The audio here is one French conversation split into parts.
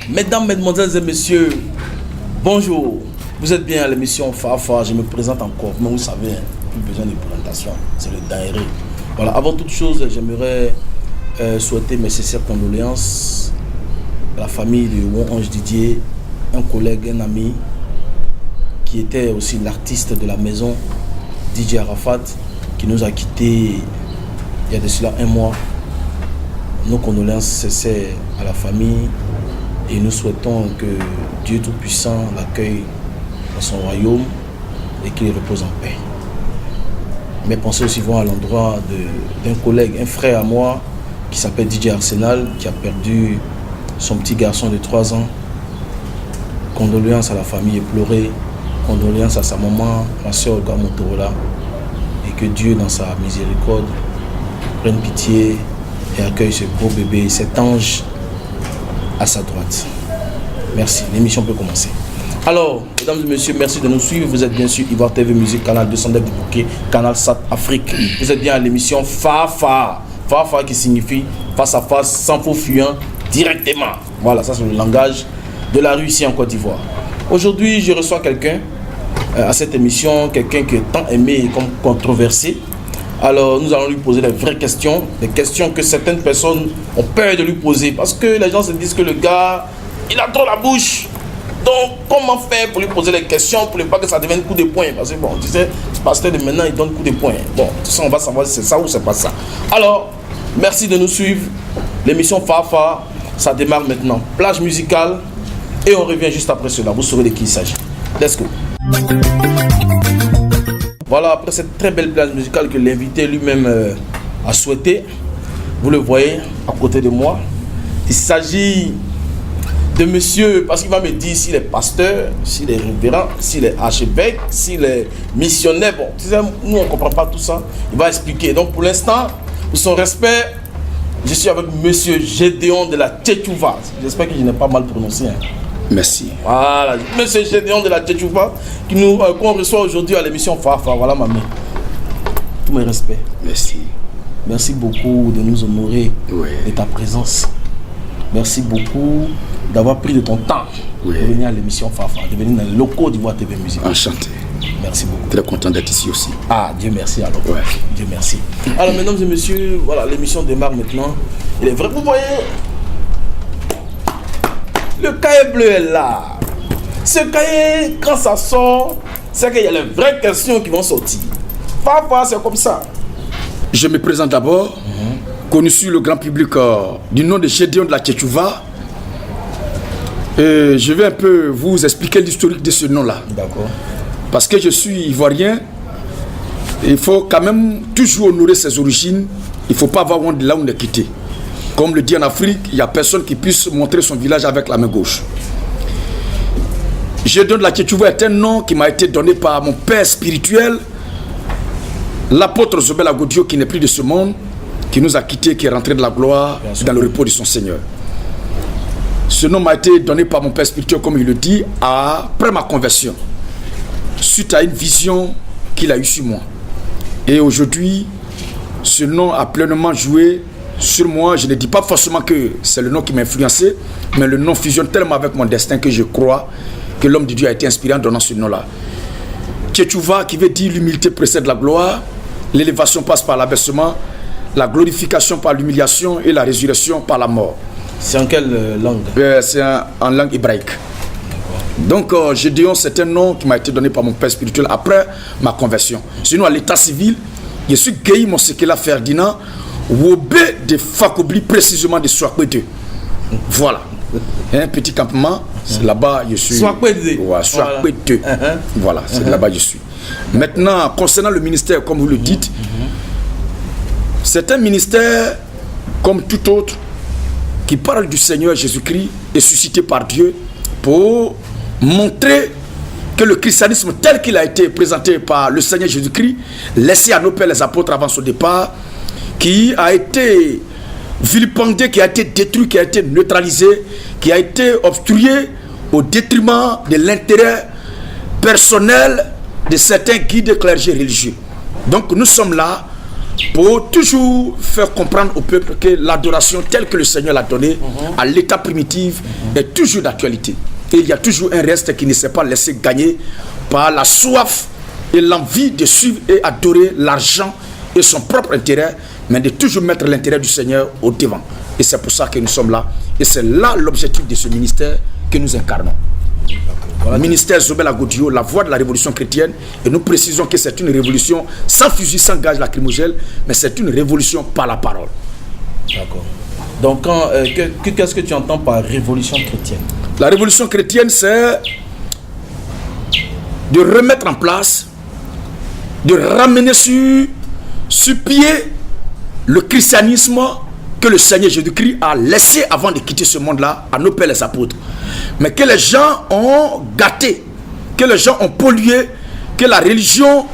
Mesdames, mesdemoiselles et messieurs, bonjour. Vous êtes bien à l'émission Fafa. Je me présente encore, mais vous savez, plus besoin de présentation. C'est le Daéré. Voilà, avant toute chose, j'aimerais souhaiter mes sincères condoléances à la famille de Won-Ange Didier, un collègue, un ami, qui était aussi l'artiste de la maison, DJ Arafat, qui nous a quittés il y a de cela un mois. Nos condoléances cessent à la famille et nous souhaitons que Dieu Tout-Puissant l'accueille dans son royaume et qu'il repose en paix. Mes pensées aussi vont à l'endroit d'un collègue, un frère à moi qui s'appelle DJ Arsenal, qui a perdu son petit garçon de 3 ans. Condoléances à la famille éplorée, condoléances à sa maman, ma soeur Olga Motorola, et que Dieu dans sa miséricorde prenne pitié et accueille ce beau bébé, cet ange à sa droite. Merci, l'émission peut commencer. Alors, mesdames et messieurs, merci de nous suivre. Vous êtes bien sûr Ivoire TV Musique, canal 209 du bouquet, canal SAT Afrique. Vous êtes bien à l'émission Fafa. Fafa qui signifie face à face, sans faux fuyant, directement. Voilà, ça c'est le langage de la rue ici en Côte d'Ivoire. Aujourd'hui, je reçois quelqu'un à cette émission, quelqu'un qui est tant aimé et comme controversé. Alors, nous allons lui poser des vraies questions, des questions que certaines personnes ont peur de lui poser parce que les gens se disent que le gars, il a trop la bouche. Donc, comment faire pour lui poser les questions pour ne pas que ça devienne coup de poing? Parce que, bon, tu sais, ce pasteur de maintenant, il donne coup de poing. Bon, tout ça, on va savoir si c'est ça ou c'est pas ça. Alors, merci de nous suivre. L'émission Fafa, ça démarre maintenant. Plage musicale et on revient juste après cela. Vous saurez de qui il s'agit. Let's go. Voilà, après cette très belle plage musicale que l'invité lui-même a souhaité, vous le voyez à côté de moi. Il s'agit de monsieur, parce qu'il va me dire s'il est pasteur, s'il est révérend, s'il est archevêque, s'il est missionnaire. Bon, tu sais, nous on ne comprend pas tout ça. Il va expliquer. Donc pour l'instant, pour son respect, je suis avec monsieur Gédéon de la Tchétchouva. J'espère que je n'ai pas mal prononcé. Hein. Merci. Voilà, monsieur Gédéon de la Tchétchouva qu'on reçoit aujourd'hui à l'émission Fafa. Voilà, mamie. Tous mes respects. Merci. Merci beaucoup de nous honorer de ta présence. Merci beaucoup d'avoir pris de ton temps de venir à l'émission Fafa, de venir dans le locaux d'Ivoire TV Musique. Enchanté. Merci beaucoup. Très content d'être ici aussi. Ah, Dieu merci alors. Dieu merci. Alors, mesdames et messieurs, voilà, l'émission démarre maintenant. Il est vrai, vous voyez, le cahier bleu est là. Ce cahier, quand ça sort, c'est qu'il y a les vraies questions qui vont sortir. Parfois, c'est comme ça. Je me présente d'abord, connu sur le grand public du nom de Gédéon de la Tchétchouva. Je vais un peu vous expliquer l'historique de ce nom-là. D'accord. Parce que je suis ivoirien, il faut quand même toujours honorer ses origines. Il ne faut pas avoir honte de là où on est quitté. Comme le dit en Afrique, il n'y a personne qui puisse montrer son village avec la main gauche. Gédéon de la Tchétchouva est un nom qui m'a été donné par mon père spirituel, l'apôtre Zobel Agodio, qui n'est plus de ce monde, qui nous a quittés, qui est rentré de la gloire dans le repos de son Seigneur. Ce nom m'a été donné par mon père spirituel, comme il le dit, après ma conversion, suite à une vision qu'il a eue sur moi. Et aujourd'hui, ce nom a pleinement joué sur moi. Je ne dis pas forcément que c'est le nom qui m'a influencé, mais le nom fusionne tellement avec mon destin que je crois que l'homme de Dieu a été inspiré en donnant ce nom-là. Tchétchouva, qui veut dire l'humilité précède la gloire, l'élévation passe par l'abaissement, la glorification par l'humiliation et la résurrection par la mort. C'est en quelle langue? C'est en langue hébraïque. Donc, Gédéon, c'est un nom qui m'a été donné par mon père spirituel après ma conversion. Sinon, à l'état civil, je suis Guéhi Monsekela Ferdinand, Wobé de Fakobli, précisément de Souakwede. Voilà. Un petit campement, c'est là-bas je suis. Souakwede. Ouais, Souakwede. Voilà, c'est là-bas je suis. Maintenant, concernant le ministère, comme vous le dites, c'est un ministère comme tout autre qui parle du Seigneur Jésus-Christ et suscité par Dieu pour montrer que le christianisme tel qu'il a été présenté par le Seigneur Jésus-Christ, laissé à nos pères les apôtres avant son départ, qui a été vilipendé, qui a été détruit, qui a été neutralisé, qui a été obstrué au détriment de l'intérêt personnel de certains guides clergés religieux. Donc nous sommes là pour toujours faire comprendre au peuple que l'adoration telle que le Seigneur l'a donnée à l'état primitif est toujours d'actualité. Et il y a toujours un reste qui ne s'est pas laissé gagner par la soif et l'envie de suivre et adorer l'argent et son propre intérêt, mais de toujours mettre l'intérêt du Seigneur au devant. Et c'est pour ça que nous sommes là. Et c'est là l'objectif de ce ministère que nous incarnons. Voilà. Le ministère Zobel Agodio, la voix de la révolution chrétienne. Et nous précisons que c'est une révolution sans fusil, sans gaz lacrymogène, mais c'est une révolution par la parole. D'accord. Donc, qu'est-ce que tu entends par révolution chrétienne? La révolution chrétienne, c'est de remettre en place, de ramener sur pied le christianisme que le Seigneur Jésus-Christ a laissé avant de quitter ce monde-là à nos pères les apôtres. Mais que les gens ont gâté, que les gens ont pollué, que la religion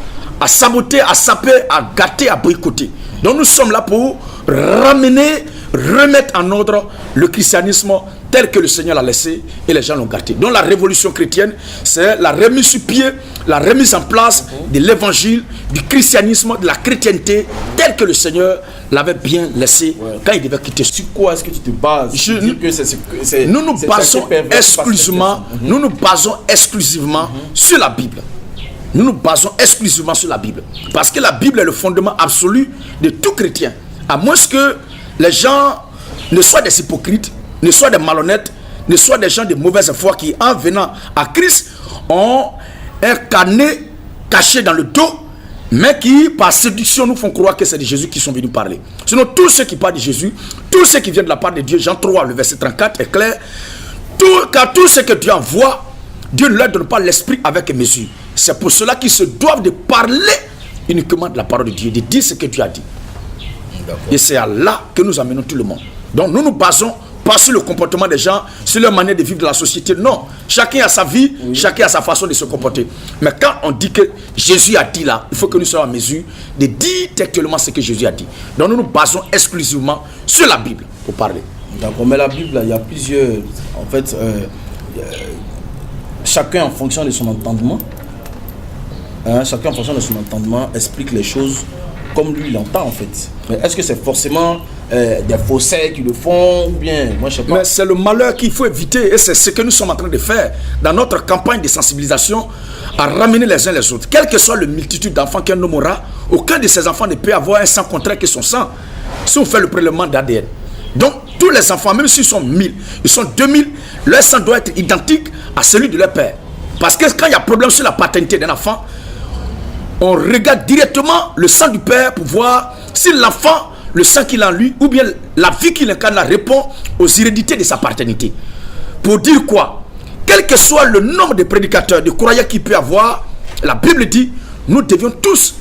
a saboté, a sapé, a gâté, a boycotté. Donc nous sommes là pour ramener, remettre en ordre le christianisme tel que le Seigneur l'a laissé et les gens l'ont gâté. Donc la révolution chrétienne, c'est la remise sur pied, la remise en place de l'évangile, du christianisme, de la chrétienté tel que le Seigneur l'avait bien laissé quand il devait quitter. Sur quoi est-ce que tu te bases? Nous nous basons exclusivement sur la Bible. Nous nous basons exclusivement sur la Bible. Parce que la Bible est le fondement absolu de tout chrétien. À moins que les gens ne soient des hypocrites, ne soient des malhonnêtes, ne soient des gens de mauvaise foi qui, en venant à Christ, ont un carnet caché dans le dos, mais qui, par séduction, nous font croire que c'est de Jésus qui sont venus parler. Sinon, tous ceux qui parlent de Jésus, tous ceux qui viennent de la part de Dieu, Jean 3, le verset 34 est clair, car tout ce que Dieu envoie, Dieu ne leur donne pas l'esprit avec mesure. C'est pour cela qu'ils se doivent de parler uniquement de la parole de Dieu, de dire ce que Dieu a dit. Et c'est à là que nous amenons tout le monde. Donc nous nous basons pas sur le comportement des gens, sur leur manière de vivre de la société. Non, chacun a sa vie, chacun a sa façon de se comporter. Mais quand on dit que Jésus a dit là, il faut que nous soyons en mesure de dire textuellement ce que Jésus a dit. Donc nous nous basons exclusivement sur la Bible pour parler. D'accord, mais la Bible, il y a plusieurs... En fait, chacun en fonction de son entendement, chacun en fonction de son entendement explique les choses comme lui l'entend en fait. Mais est-ce que c'est forcément des faussaires qui le font ou bien, moi je sais pas. Mais c'est le malheur qu'il faut éviter et c'est ce que nous sommes en train de faire dans notre campagne de sensibilisation à ramener les uns les autres. Quelle que soit la multitude d'enfants qu'un homme aura, aucun de ces enfants ne peut avoir un sang contraire que son sang si on fait le prélèvement d'ADN. Donc tous les enfants, même s'ils sont 1000, ils sont 2000, leur sang doit être identique à celui de leur père. Parce que quand il y a problème sur la paternité d'un enfant, on regarde directement le sang du père pour voir si l'enfant, le sang qu'il a en lui, ou bien la vie qu'il incarne répond aux hérédités de sa paternité. Pour dire quoi? Quel que soit le nombre de prédicateurs, de croyants qu'il peut avoir, la Bible dit, nous devions tous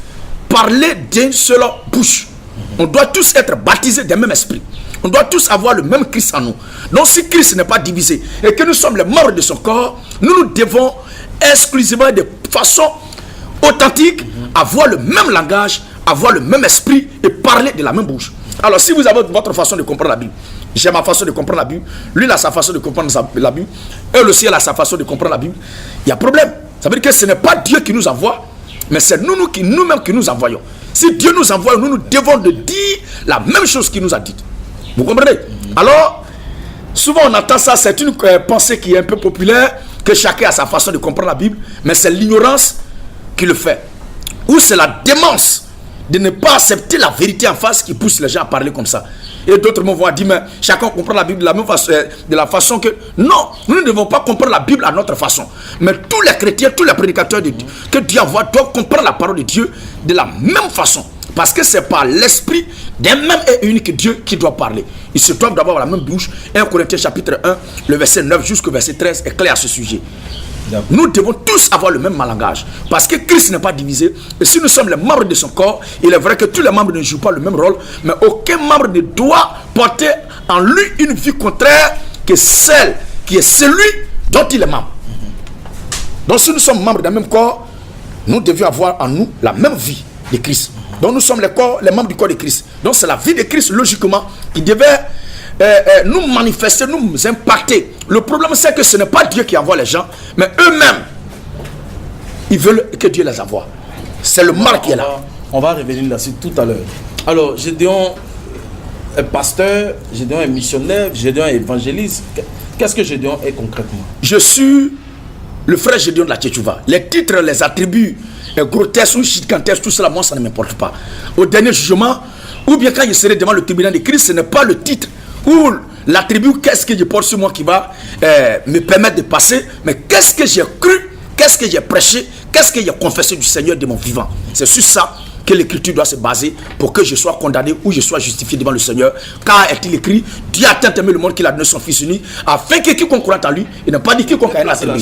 parler d'une seule bouche. On doit tous être baptisés d'un même esprit. On doit tous avoir le même Christ en nous. Donc si Christ n'est pas divisé et que nous sommes les membres de son corps, nous devons exclusivement de façon authentique, avoir le même langage, avoir le même esprit et parler de la même bouche. Alors si vous avez votre façon de comprendre la Bible, j'ai ma façon de comprendre la Bible, lui il a sa façon de comprendre la Bible, elle aussi elle a sa façon de comprendre la Bible, il y a problème. Ça veut dire que ce n'est pas Dieu qui nous envoie, mais c'est nous-mêmes qui nous envoyons. Si Dieu nous envoie, nous devons de dire la même chose qu'il nous a dit. Vous comprenez? Alors, souvent on entend ça, c'est une pensée qui est un peu populaire, que chacun a sa façon de comprendre la Bible, mais c'est l'ignorance qui le fait. Ou c'est la démence de ne pas accepter la vérité en face qui pousse les gens à parler comme ça. Et d'autres mots vont dire, mais chacun comprend la Bible de la même façon, de la façon que... Non, nous ne devons pas comprendre la Bible à notre façon. Mais tous les chrétiens, tous les prédicateurs de Dieu, que Dieu envoie, doivent comprendre la parole de Dieu de la même façon. Parce que c'est par l'esprit d'un même et unique Dieu qui doit parler. Ils se doivent d'avoir la même bouche. 1 Corinthiens chapitre 1, le verset 9 jusqu'au verset 13 est clair à ce sujet. Nous devons tous avoir le même langage. Parce que Christ n'est pas divisé. Et si nous sommes les membres de son corps, il est vrai que tous les membres ne jouent pas le même rôle. Mais aucun membre ne doit porter en lui une vie contraire que celle qui est celui dont il est membre. Donc si nous sommes membres d'un même corps, nous devions avoir en nous la même vie de Christ. Donc nous sommes les membres du corps de Christ. Donc c'est la vie de Christ logiquement qui devait nous manifester, nous impacter. Le problème c'est que ce n'est pas Dieu qui envoie les gens, mais eux-mêmes, ils veulent que Dieu les envoie. C'est le mal qui est là. On va revenir là-dessus tout à l'heure. Alors, Gédéon est pasteur, Gédéon est missionnaire, Gédéon est évangéliste. Qu'est-ce que Gédéon est concrètement? Je suis le frère Gédéon de la Tchétchouva. Les titres, les attributs, les grotesques ou chicantesques, tout cela, moi, ça ne m'importe pas. Au dernier jugement, ou bien quand je serai devant le tribunal de Christ, ce n'est pas le titre ou l'attribut, qu'est-ce que je porte sur moi qui va me permettre de passer, mais qu'est-ce que j'ai cru, qu'est-ce que j'ai prêché, qu'est-ce que j'ai confessé du Seigneur de mon vivant. C'est sur ça que l'écriture doit se baser pour que je sois condamné ou je sois justifié devant le Seigneur. Car est-il écrit, Dieu a tant aimé le monde qu'il a donné son Fils unique, afin que quiconque croit en lui, il n'a pas dit quiconque a un attribut.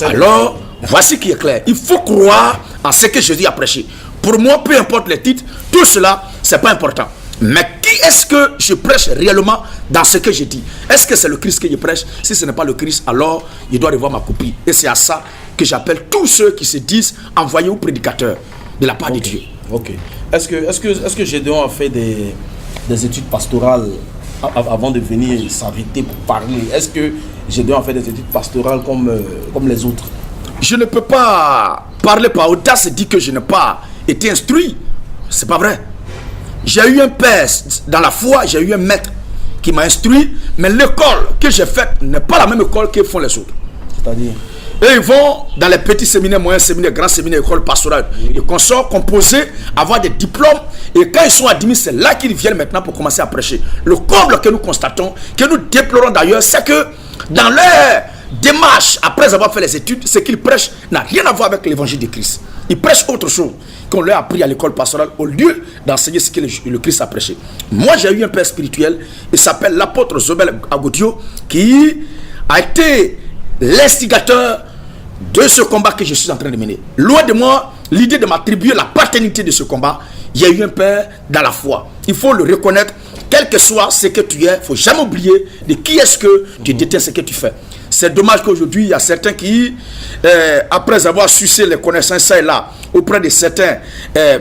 Alors, voici qui est clair. Il faut croire en ce que Jésus a prêché. Pour moi, peu importe les titres, tout cela, c'est pas important. Mais qui est-ce que je prêche réellement dans ce que je dis? Est-ce que c'est le Christ que je prêche? Si ce n'est pas le Christ, alors il doit revoir ma copie. Et c'est à ça que j'appelle tous ceux qui se disent envoyés ou prédicateurs de la part de Dieu. Ok. Est-ce que Gédéon a fait des études pastorales avant de venir s'inviter pour parler? Est-ce que Gédéon a fait des études pastorales comme les autres? Je ne peux pas parler par audace et dire que je n'ai pas été instruit. C'est pas vrai. J'ai eu un père dans la foi, j'ai eu un maître qui m'a instruit, mais l'école que j'ai faite n'est pas la même école que font les autres. C'est-à-dire? Et ils vont dans les petits séminaires, moyens séminaires, grands séminaires, écoles pastorales. Ils consortent, composer, avoir des diplômes. Et quand ils sont admis, c'est là qu'ils viennent maintenant pour commencer à prêcher. Le comble que nous constatons, que nous déplorons d'ailleurs, c'est que dans leur démarche, après avoir fait les études, ce qu'ils prêchent n'a rien à voir avec l'évangile de Christ. Ils prêchent autre chose qu'on leur a appris à l'école pastorale au lieu d'enseigner ce que le Christ a prêché. Moi, j'ai eu un père spirituel, il s'appelle l'apôtre Zobel Agodio, qui a été l'instigateur de ce combat que je suis en train de mener. Loin de moi l'idée de m'attribuer la paternité de ce combat. Il y a eu un père dans la foi. Il faut le reconnaître, quel que soit ce que tu es. Il ne faut jamais oublier de qui est-ce que tu détiens ce que tu fais. C'est dommage qu'aujourd'hui, il y a certains qui, après avoir sucé les connaissances ça et là, auprès de certains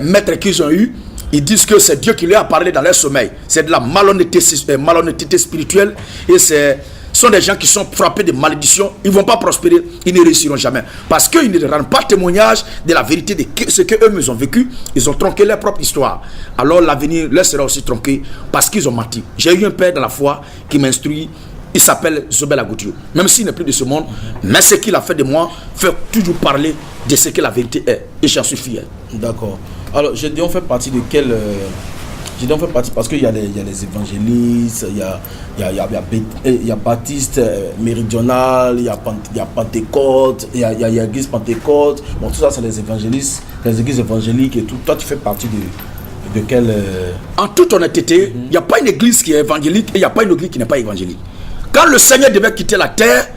maîtres qu'ils ont eus, ils disent que c'est Dieu qui leur a parlé dans leur sommeil. C'est de la malhonnêteté spirituelle et ce sont des gens qui sont frappés de malédiction. Ils ne vont pas prospérer, ils ne réussiront jamais. Parce qu'ils ne rendent pas témoignage de la vérité de ce qu'eux ont vécu. Ils ont tronqué leur propre histoire. Alors l'avenir leur sera aussi tronqué parce qu'ils ont menti. J'ai eu un père dans la foi qui m'a instruit. Il s'appelle Zobel Agodio. Même s'il n'est plus de ce monde, mais ce qu'il a fait de moi fait toujours parler de ce que la vérité est. Et j'en suis fier. D'accord. Alors, Gédéon fait partie de quel... Gédéon fait partie parce qu'il y a les évangélistes, il y a Baptiste Méridional, il y a Pentecôte, il y a l'église Pentecôte. Bon, tout ça, c'est les évangélistes, les églises évangéliques et tout. Toi, tu fais partie de quel... En toute honnêteté, il n'y a pas une église qui est évangélique et il n'y a pas une église qui n'est pas évangélique. Quand le Seigneur devait quitter la terre,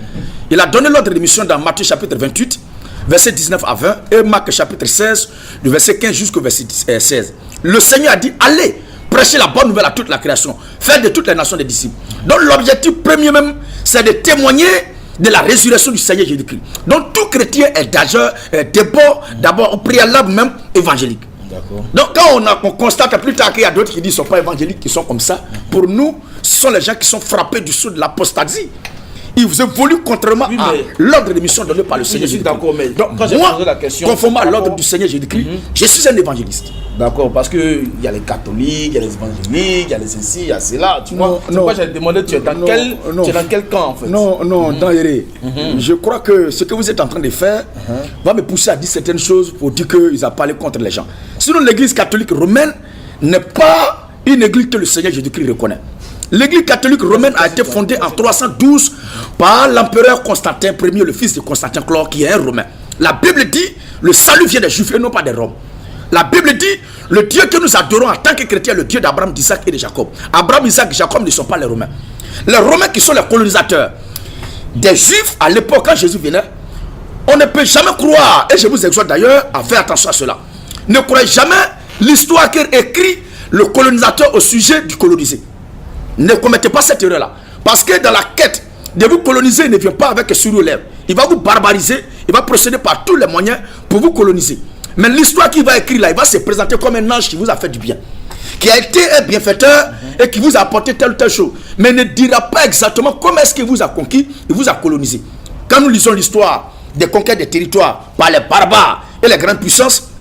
il a donné l'ordre de mission dans Matthieu chapitre 28, verset 19 à 20, et Marc chapitre 16, du verset 15 jusqu'au verset 16. Le Seigneur a dit, allez, prêchez la bonne nouvelle à toute la création, faites de toutes les nations des disciples. Donc l'objectif premier même, c'est de témoigner de la résurrection du Seigneur Jésus-Christ. Donc tout chrétien est d'abord au préalable même évangélique. Donc quand on constate plus tard qu'il y a d'autres qui disent qu'ils ne sont pas évangéliques, qui sont comme ça, pour nous, ce sont les gens qui sont frappés du sceau de l'apostasie. Ils vous évoluent contrairement à l'ordre de mission donné par le Seigneur Jésus-Christ. D'accord, mais donc moi, conformément à l'ordre du Seigneur Jésus-Christ, je suis un évangéliste. D'accord, parce qu'il y a les catholiques, il y a les évangéliques, il y a les ceci, il y a cela. Tu vois, c'est pourquoi j'ai demandé, tu es dans quel camp en fait? Non, Daéré. Je crois que ce que vous êtes en train de faire va me pousser à dire certaines choses pour dire qu'ils ont parlé contre les gens. Sinon, l'église catholique romaine n'est pas une église que le Seigneur Jésus-Christ reconnaît. L'église catholique romaine a été fondée en 312 par l'empereur Constantin Ier, le fils de Constantin Chlore, qui est un Romain. La Bible dit, le salut vient des Juifs et non pas des Roms. La Bible dit, le Dieu que nous adorons en tant que chrétiens, le Dieu d'Abraham, d'Isaac et de Jacob. Abraham, Isaac et Jacob ne sont pas les Romains. Les Romains qui sont les colonisateurs des Juifs à l'époque quand Jésus venait, on ne peut jamais croire, et je vous exhorte d'ailleurs à faire attention à cela. Ne croyez jamais l'histoire qu'écrit le colonisateur au sujet du colonisé. Ne commettez pas cette erreur-là. Parce que dans la quête de vous coloniser, il ne vient pas avec un sourire aux lèvres. Il va vous barbariser, il va procéder par tous les moyens pour vous coloniser. Mais l'histoire qu'il va écrire là, il va se présenter comme un ange qui vous a fait du bien, qui a été un bienfaiteur et qui vous a apporté telle ou telle chose. Mais ne dira pas exactement comment est-ce qu'il vous a conquis, il vous a colonisé. Quand nous lisons l'histoire des conquêtes des territoires par les barbares et les grandes puissances,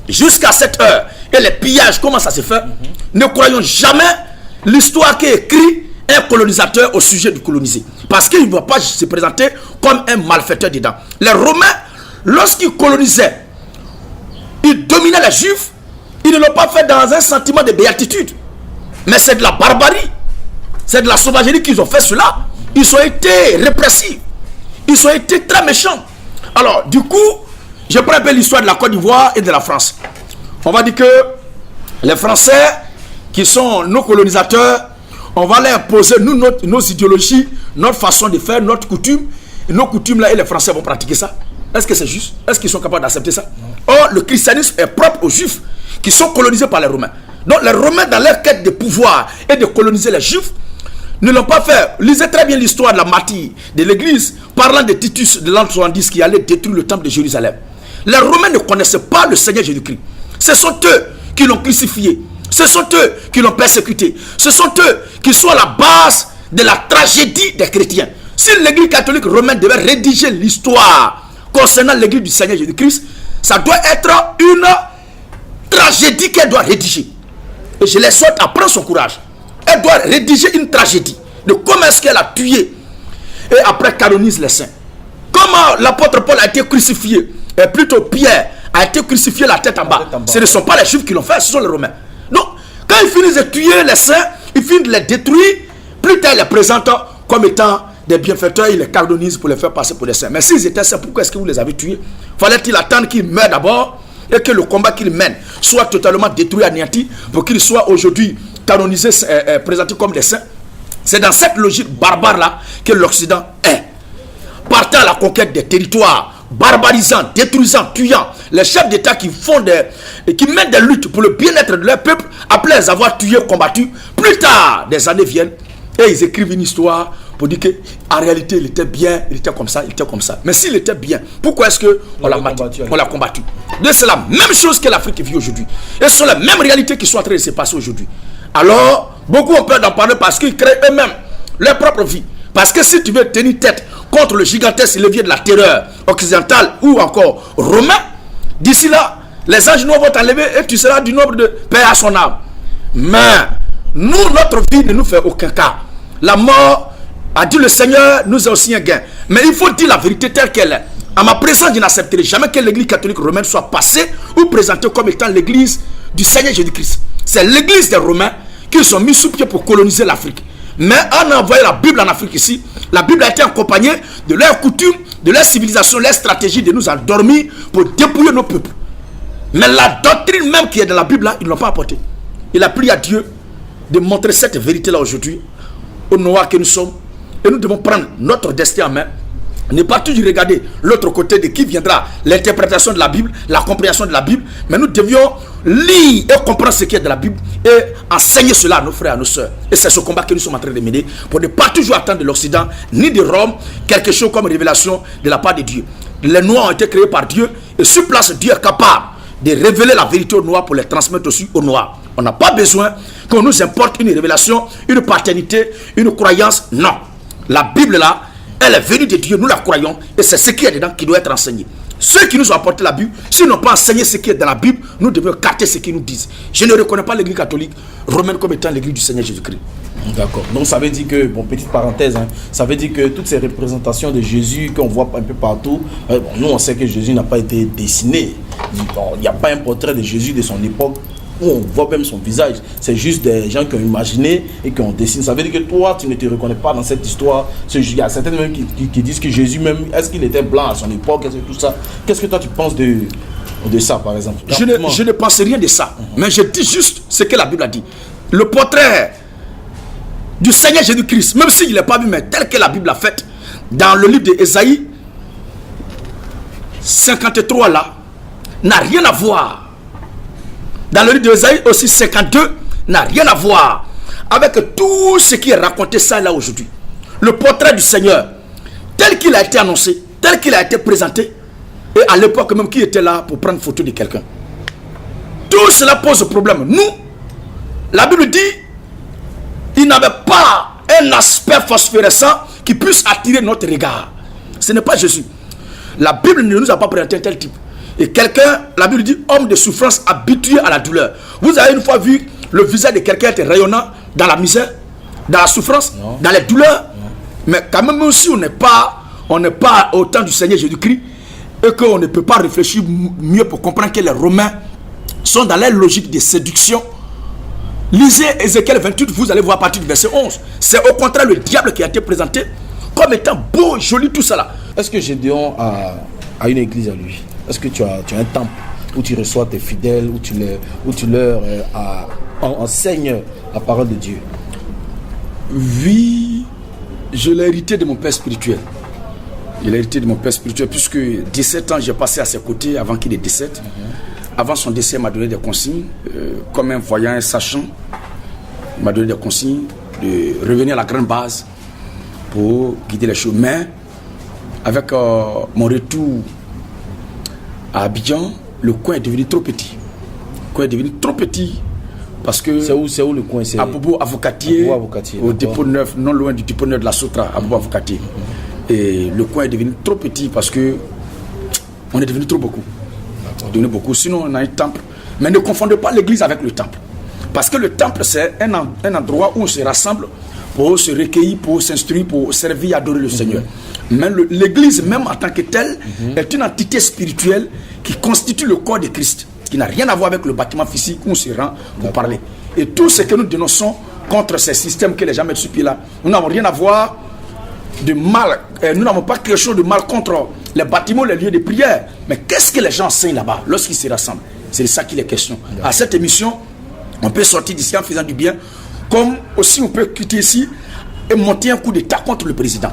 jusqu'à cette heure, et les pillages, comment ça se fait, ne croyons jamais l'histoire qui est écrite un colonisateur au sujet du colonisé. Parce qu'il ne va pas se présenter comme un malfaiteur dedans. Les Romains, lorsqu'ils colonisaient, ils dominaient les Juifs, ils ne l'ont pas fait dans un sentiment de béatitude. Mais c'est de la barbarie. C'est de la sauvagerie qu'ils ont fait cela. Ils ont été répressifs. Ils ont été très méchants. Alors, du coup, je prends un peu l'histoire de la Côte d'Ivoire et de la France. On va dire que les Français, qui sont nos colonisateurs, on va leur imposer nos idéologies, notre façon de faire, notre coutume. Et nos coutumes là, et les Français vont pratiquer ça. Est-ce que c'est juste? Est-ce qu'ils sont capables d'accepter ça? Or, le christianisme est propre aux Juifs qui sont colonisés par les Romains. Donc, les Romains, dans leur quête de pouvoir et de coloniser les Juifs, ne l'ont pas fait. Lisez très bien l'histoire de la martyre de l'église, parlant de Titus de l'an 70 qui allait détruire le temple de Jérusalem. Les Romains ne connaissaient pas le Seigneur Jésus-Christ. Ce sont eux qui l'ont crucifié. Ce sont eux qui l'ont persécuté. Ce sont eux qui sont à la base de la tragédie des chrétiens. Si l'église catholique romaine devait rédiger l'histoire concernant l'église du Seigneur Jésus-Christ, ça doit être une tragédie qu'elle doit rédiger. Et je les souhaite à prendre son courage. Elle doit rédiger une tragédie de comment est-ce qu'elle a tué et après canonise les saints. Comment l'apôtre Paul a été crucifié, et plutôt Pierre a été crucifié la tête en bas. Ce ne sont pas les Juifs qui l'ont fait, ce sont les Romains. Donc, quand ils finissent de tuer les saints, ils finissent de les détruire, plus tard ils les présentent comme étant des bienfaiteurs, ils les canonisent pour les faire passer pour des saints. Mais s'ils étaient saints, pourquoi est-ce que vous les avez tués? Fallait-il attendre qu'ils meurent d'abord et que le combat qu'ils mènent soit totalement détruit, anéanti, pour qu'ils soient aujourd'hui canonisés, présentés comme des saints? C'est dans cette logique barbare-là que l'Occident est. Partant à la conquête des territoires, barbarisant, détruisant, tuant, les chefs d'État qui mènent des luttes pour le bien-être de leur peuple, après les avoir tués, combattus, plus tard, des années viennent, et ils écrivent une histoire pour dire qu'en réalité, il était bien, il était comme ça, il était comme ça. Mais s'il était bien, pourquoi est-ce qu'on l'a combattu? Donc c'est la même chose que l'Afrique vit aujourd'hui. Et ce sont les mêmes réalités qui sont en train de se passer aujourd'hui. Alors, beaucoup ont peur d'en parler parce qu'ils créent eux-mêmes leur propre vie. Parce que si tu veux tenir tête contre le gigantesque levier de la terreur occidentale ou encore romain, d'ici là, les anges noirs vont t'enlever et tu seras du nombre de paix à son âme. Mais nous, notre vie ne nous fait aucun cas. La mort, a dit le Seigneur, nous est aussi un gain. Mais il faut dire la vérité telle qu'elle est. À ma présence, je n'accepterai jamais que l'église catholique romaine soit passée ou présentée comme étant l'église du Seigneur Jésus-Christ. C'est l'église des Romains qui sont mis sous pied pour coloniser l'Afrique. Mais en envoyant la Bible en Afrique ici, la Bible a été accompagnée de leurs coutumes, de leur civilisation, leur stratégie de nous endormir pour dépouiller nos peuples. Mais la doctrine même qui est dans la Bible là, ils ne l'ont pas apportée. Il a plu à Dieu de montrer cette vérité là aujourd'hui, aux Noirs que nous sommes. Et nous devons prendre notre destin en main. Ne pas toujours regarder l'autre côté de qui viendra l'interprétation de la Bible, la compréhension de la Bible. Mais nous devions lire et comprendre ce qui est de la Bible et enseigner cela à nos frères et à nos soeurs. Et c'est ce combat que nous sommes en train de mener pour ne pas toujours attendre de l'Occident ni de Rome quelque chose comme révélation de la part de Dieu. Les Noirs ont été créés par Dieu et sur place, Dieu est capable de révéler la vérité aux Noirs pour les transmettre aussi aux Noirs. On n'a pas besoin qu'on nous importe une révélation, une paternité, une croyance. Non. La Bible là, elle est venue de Dieu, nous la croyons, et c'est ce qui est dedans qui doit être enseigné. Ceux qui nous ont apporté la Bible, s'ils n'ont pas enseigné ce qui est dans la Bible, nous devons capter ce qu'ils nous disent. Je ne reconnais pas l'église catholique romaine comme étant l'église du Seigneur Jésus-Christ. D'accord. Donc ça veut dire que, bon, petite parenthèse, hein, ça veut dire que toutes ces représentations de Jésus qu'on voit un peu partout, bon, nous on sait que Jésus n'a pas été dessiné. Il n'y a pas un portrait de Jésus de son époque où on voit même son visage. C'est juste des gens qui ont imaginé et qui ont dessiné. Ça veut dire que toi, tu ne te reconnais pas dans cette histoire. Il y a certains même qui disent que Jésus même, est-ce qu'il était blanc à son époque, tout ça. Qu'est-ce que toi tu penses de ça, par exemple? Je ne pense rien de ça. Mais je dis juste ce que la Bible a dit. Le portrait du Seigneur Jésus-Christ, même s'il n'est pas vu, mais tel que la Bible a fait, dans le livre d'Ésaïe 53 là, n'a rien à voir. Dans le livre d'Ésaïe aussi 52, n'a rien à voir avec tout ce qui est raconté ça là aujourd'hui. Le portrait du Seigneur, tel qu'il a été annoncé, tel qu'il a été présenté, et à l'époque même qui était là pour prendre photo de quelqu'un. Tout cela pose problème. Nous, la Bible dit, il n'avait pas un aspect phosphorescent qui puisse attirer notre regard. Ce n'est pas Jésus. La Bible ne nous a pas présenté un tel type. Et quelqu'un, la Bible dit, homme de souffrance habitué à la douleur. Vous avez une fois vu le visage de quelqu'un être rayonnant dans la misère, dans la souffrance, dans les douleurs? Mais quand même aussi, on n'est pas au temps du Seigneur Jésus-Christ et qu'on ne peut pas réfléchir mieux pour comprendre que les Romains sont dans leur logique de séduction. Lisez Ézéchiel 28, vous allez voir à partir du verset 11. C'est au contraire le diable qui a été présenté comme étant beau, joli, tout ça là. Est-ce que Gédéon a une église à lui? Est-ce que tu as un temple où tu reçois tes fidèles, où tu leur enseignes la parole de Dieu? Oui, je l'ai hérité de mon père spirituel. Il a hérité de mon père spirituel puisque 17 ans j'ai passé à ses côtés avant qu'il décède. Avant son décès, il m'a donné des consignes, comme un voyant, un sachant. Il m'a donné des consignes de revenir à la grande base pour guider les choses. Mais avec mon retour à Abidjan, le coin est devenu trop petit. Le coin est devenu trop petit parce que... C'est où le coin? À Bobo Avocatier, au dépôt neuf, non loin du dépôt neuf de la Sotra, à Bobo Avocatier. Et le coin est devenu trop petit parce que on est devenu trop beaucoup. Sinon on a un temple. Mais ne confondez pas l'église avec le temple. Parce que le temple c'est un endroit où on se rassemble pour se recueillir, pour s'instruire, pour servir et adorer le Seigneur. Mais l'église même en tant que telle est une entité spirituelle qui constitue le corps de Christ, qui n'a rien à voir avec le bâtiment physique où on se rend pour parler. Et tout ce que nous dénonçons contre ces systèmes que les gens mettent sur pied là, nous n'avons rien à voir de mal, nous n'avons pas quelque chose de mal contre les bâtiments, les lieux de prière. Mais qu'est-ce que les gens enseignent là-bas lorsqu'ils se rassemblent? C'est de ça qu'il est question. À cette émission, on peut sortir d'ici en faisant du bien, comme aussi on peut quitter ici et monter un coup d'état contre le président.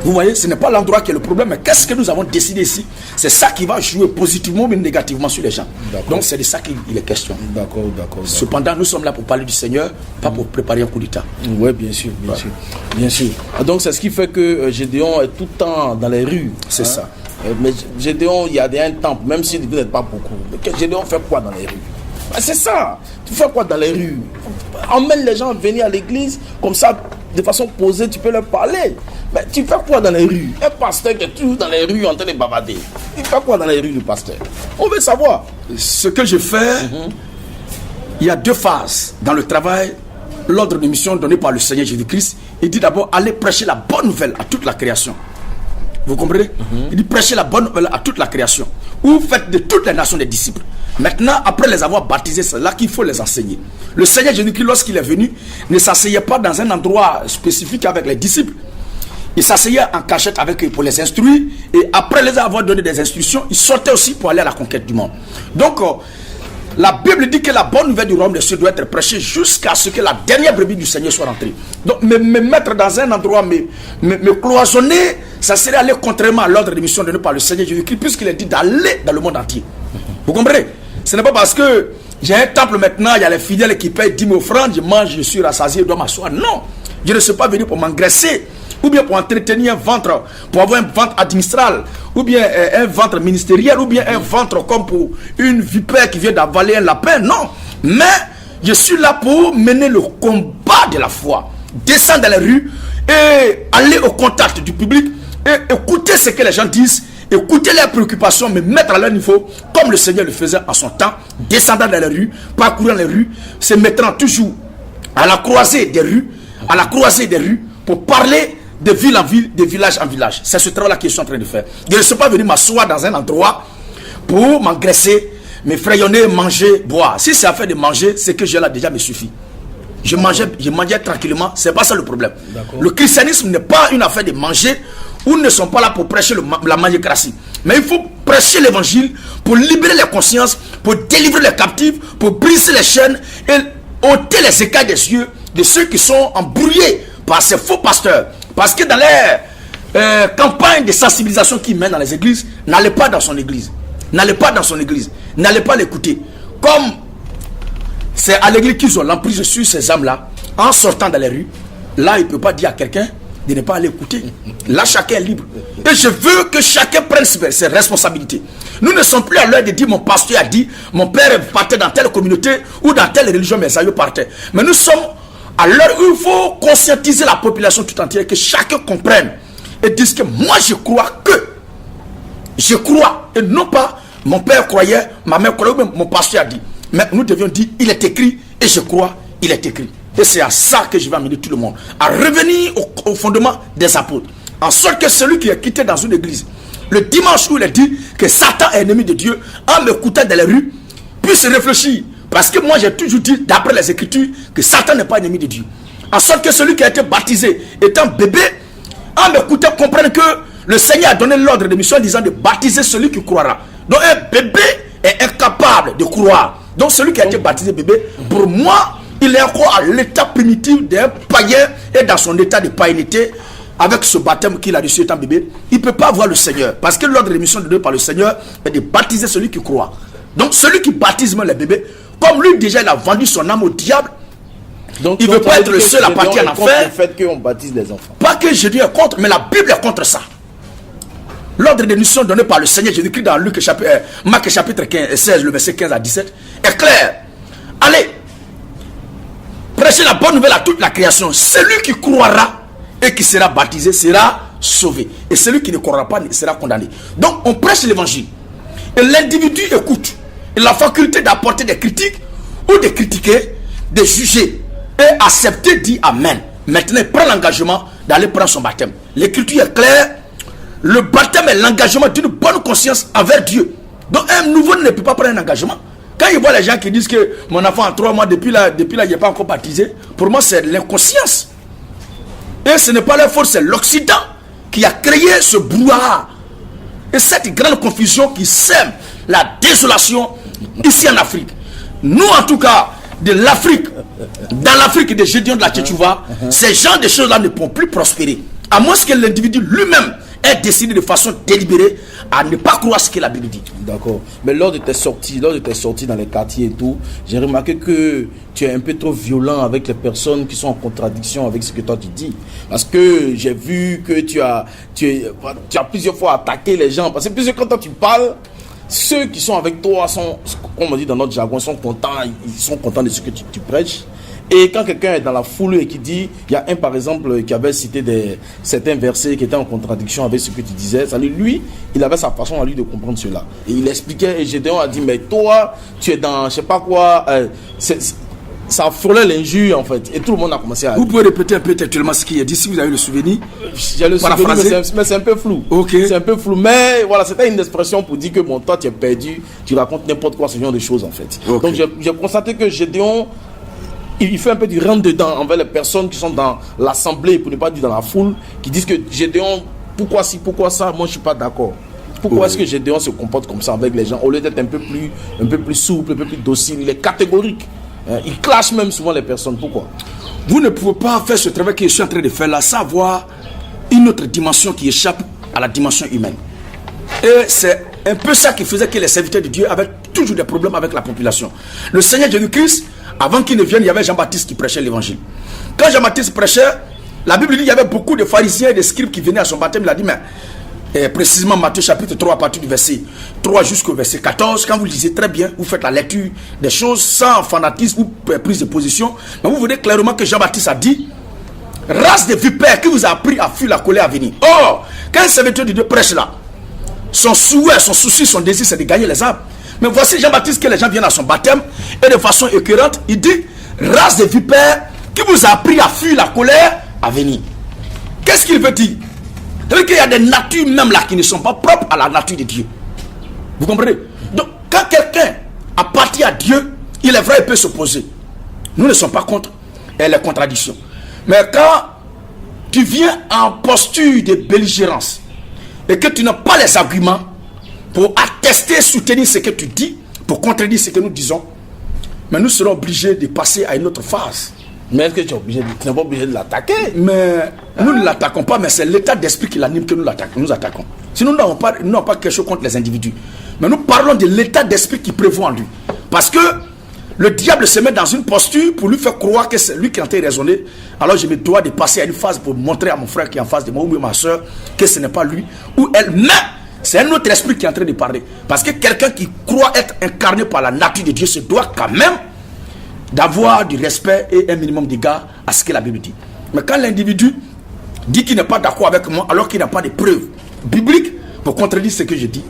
Vous voyez, ce n'est pas l'endroit qui est le problème, mais qu'est-ce que nous avons décidé ici? C'est ça qui va jouer positivement ou négativement sur les gens. Donc c'est de ça qu'il est question. D'accord. Cependant, nous sommes là pour parler du Seigneur, pas pour préparer un coup d'état. Oui, bien sûr. Donc c'est ce qui fait que Gédéon est tout le temps dans les rues. C'est ça. Mais Gédéon, il y a un temple, même si vous n'êtes pas beaucoup. Mais Gédéon fait quoi dans les rues? C'est ça. Tu fais quoi dans les rues? Emmène les gens à venir à l'église, comme ça, de façon posée, tu peux leur parler. Mais tu fais quoi dans les rues? Un pasteur qui est toujours dans les rues en train de bavarder. Il fait quoi dans les rues, le pasteur? On veut savoir. Ce que je fais, il y a deux phases dans le travail. L'ordre de mission donné par le Seigneur Jésus-Christ, il dit d'abord, allez prêcher la bonne nouvelle à toute la création. Vous comprenez? Il dit prêcher la bonne nouvelle à toute la création. Ou faites de toutes les nations des disciples. Maintenant, après les avoir baptisés, c'est là qu'il faut les enseigner. Le Seigneur Jésus-Christ, lorsqu'il est venu, ne s'asseyait pas dans un endroit spécifique avec les disciples. Il s'asseyait en cachette avec eux pour les instruire. Et après les avoir donné des instructions, il sortait aussi pour aller à la conquête du monde. Donc, la Bible dit que la bonne nouvelle du royaume des cieux doit être prêchée jusqu'à ce que la dernière brebis du Seigneur soit rentrée. Donc, me mettre dans un endroit, me cloisonner, ça serait aller contrairement à l'ordre de mission donné par le Seigneur Jésus-Christ, puisqu'il est dit d'aller dans le monde entier. Vous comprenez? Ce n'est pas parce que j'ai un temple maintenant, il y a les fidèles qui payent 10 000 francs, je mange, je suis rassasié, je dois m'asseoir. Non, je ne suis pas venu pour m'engraisser, ou bien pour entretenir un ventre, pour avoir un ventre administral, ou bien un ventre ministériel, ou bien un ventre comme pour une vipère qui vient d'avaler un lapin. Non, mais je suis là pour mener le combat de la foi, descendre dans les rues et aller au contact du public et écouter ce que les gens disent, écouter leurs préoccupations, mais mettre à leur niveau, comme le Seigneur le faisait en son temps, descendant dans les rues, parcourant les rues, se mettant toujours à la croisée des rues, pour parler de ville en ville, de village en village. C'est ce travail-là que je suis en train de faire. Je ne suis pas venu m'asseoir dans un endroit pour m'engraisser, me frayonner, manger, boire. Si c'est affaire de manger, ce que j'ai là déjà me suffit. Je mangeais tranquillement, c'est pas ça le problème. Le christianisme n'est pas une affaire de manger, ou ne sont pas là pour prêcher la magnécratie. Mais il faut prêcher l'évangile pour libérer les consciences, pour délivrer les captifs, pour briser les chaînes et ôter les écailles des yeux de ceux qui sont embrouillés par ces faux pasteurs. Parce que dans les campagnes de sensibilisation qu'ils mènent dans les églises, n'allez pas dans son église. N'allez pas dans son église. N'allez pas l'écouter. Comme c'est à l'église qu'ils ont l'emprise sur ces âmes-là, en sortant dans les rues, là, il ne peut pas dire à quelqu'un de ne pas aller écouter. Là, chacun est libre. Et je veux que chacun prenne ses responsabilités. Nous ne sommes plus à l'heure de dire mon pasteur a dit, mon père partait dans telle communauté ou dans telle religion, mes aïeux partaient. Mais nous sommes à l'heure où il faut conscientiser la population tout entière, que chacun comprenne et dise que moi je crois et non pas mon père croyait, ma mère croyait, même mon pasteur a dit. Mais nous devions dire, il est écrit, et je crois, il est écrit. Et c'est à ça que je vais amener tout le monde. À revenir au fondement des apôtres. En sorte que celui qui est quitté dans une église, le dimanche où il est dit que Satan est ennemi de Dieu, en m'écoutant dans les rues, puisse réfléchir. Parce que moi j'ai toujours dit, d'après les Écritures, que Satan n'est pas ennemi de Dieu. En sorte que celui qui a été baptisé étant bébé, en m'écoutant, comprenne que le Seigneur a donné l'ordre de mission en disant de baptiser celui qui croira. Donc un bébé est incapable de croire. Donc celui qui a été baptisé bébé, pour moi, il est encore à l'état primitif d'un païen et dans son état de païenité. Avec ce baptême qu'il a reçu étant bébé, il ne peut pas voir le Seigneur. Parce que l'ordre de mission donnée par le Seigneur est de baptiser celui qui croit. Donc celui qui baptise même les bébés, comme lui déjà il a vendu son âme au diable, donc, il ne veut pas être le seul à partir en enfer. Le fait qu'on baptise les enfants. Pas que Jésus est contre, mais la Bible est contre ça. L'ordre de mission donné par le Seigneur, Jésus-Christ dans Marc chapitre 16, le verset 15 à 17, est clair. Allez, prêchez la bonne nouvelle à toute la création. Celui qui croira et qui sera baptisé sera sauvé. Et celui qui ne croira pas sera condamné. Donc on prêche l'évangile. Et l'individu écoute. Il a la faculté d'apporter des critiques ou de critiquer, de juger et accepter, dit Amen. Maintenant, il prend l'engagement d'aller prendre son baptême. L'écriture est claire. Le baptême est l'engagement d'une bonne conscience envers Dieu. Donc un nouveau ne peut pas prendre un engagement. Quand il voit les gens qui disent que mon enfant a 3 mois, depuis là, il n'est pas encore baptisé, pour moi c'est l'inconscience. Et ce n'est pas leur faute, c'est l'Occident qui a créé ce brouhaha. Et cette grande confusion qui sème la désolation ici en Afrique. Nous en tout cas, de l'Afrique, dans l'Afrique de Gédéon de la Tchétchouva, ces genres de choses-là ne pourront plus prospérer. À moins que l'individu lui-même ait décidé de façon délibérée à ne pas croire ce que la Bible dit. D'accord. Mais lors de tes sorties dans les quartiers et tout, j'ai remarqué que tu es un peu trop violent avec les personnes qui sont en contradiction avec ce que toi tu dis. Parce que j'ai vu que tu as plusieurs fois attaqué les gens. Parce que plusieurs quand tu parles, ceux qui sont avec toi sont, comme on dit dans notre jargon, ils sont contents de ce que tu prêches. Et quand quelqu'un est dans la foule et qui dit, il y a un par exemple qui avait cité certains versets qui étaient en contradiction avec ce que tu disais, lui, il avait sa façon à lui de comprendre cela. Et il expliquait, et Gédéon a dit, mais toi, tu es dans, je sais pas quoi, ça frôlait l'injure en fait. Et tout le monde a commencé à... Vous pouvez répéter un peu textuellement ce qu'il a dit, si vous avez le souvenir. J'ai le souvenir, mais c'est un peu flou. Okay. C'est un peu flou, mais voilà, c'était une expression pour dire que bon, toi, tu es perdu, tu racontes n'importe quoi, ce genre de choses en fait. Okay. Donc j'ai constaté que Gédéon, il fait un peu du rentre-dedans envers les personnes qui sont dans l'assemblée, pour ne pas dire dans la foule, qui disent que Gédéon, pourquoi ci, pourquoi ça, moi je suis pas d'accord. Pourquoi est-ce que Gédéon se comporte comme ça avec les gens, au lieu d'être un peu plus souple, un peu plus docile, il est catégorique. Il clash même souvent les personnes. Pourquoi? Vous ne pouvez pas faire ce travail que je suis en train de faire là, sans avoir une autre dimension qui échappe à la dimension humaine. Et c'est un peu ça qui faisait que les serviteurs de Dieu avaient toujours des problèmes avec la population. Le Seigneur Jésus-Christ, avant qu'il ne vienne, il y avait Jean-Baptiste qui prêchait l'évangile. Quand Jean-Baptiste prêchait, la Bible dit qu'il y avait beaucoup de pharisiens et de scribes qui venaient à son baptême. Il a dit, mais précisément Matthieu chapitre 3 à partir du verset 3 jusqu'au verset 14, quand vous lisez très bien, vous faites la lecture des choses sans fanatisme ou prise de position, mais vous verrez clairement que Jean-Baptiste a dit, race de vipères qui vous a appris à fuir la colère à venir. Or, quand un serviteur de Dieu prêche là, son souhait, son souci, son désir, c'est de gagner les âmes. Mais voici Jean-Baptiste que les gens viennent à son baptême et de façon écœurante, il dit, race de vipères qui vous a appris à fuir la colère à venir. Qu'est-ce qu'il veut dire? C'est-à-dire qu'il y a des natures même là qui ne sont pas propres à la nature de Dieu. Vous comprenez? Donc, quand quelqu'un appartient à Dieu, il est vrai, il peut s'opposer. Nous ne sommes pas contre les contradictions. Mais quand tu viens en posture de belligérance et que tu n'as pas les arguments pour attester, soutenir ce que tu dis, pour contredire ce que nous disons, mais nous serons obligés de passer à une autre phase. Mais est-ce que tu n'es pas obligé de l'attaquer? Mais nous ne l'attaquons pas, mais c'est l'état d'esprit qui l'anime que nous attaquons. Sinon, nous n'avons pas quelque chose contre les individus. Mais nous parlons de l'état d'esprit qui prévaut en lui. Parce que le diable se met dans une posture pour lui faire croire que c'est lui qui est en train de raisonner. Alors je me dois de passer à une phase pour montrer à mon frère qui est en face de moi ou à ma soeur que ce n'est pas lui ou elle. Mais c'est un autre esprit qui est en train de parler. Parce que quelqu'un qui croit être incarné par la nature de Dieu se doit quand même d'avoir du respect et un minimum d'égard à ce que la Bible dit. Mais quand l'individu dit qu'il n'est pas d'accord avec moi alors qu'il n'a pas de preuves bibliques pour contredire ce que je dis,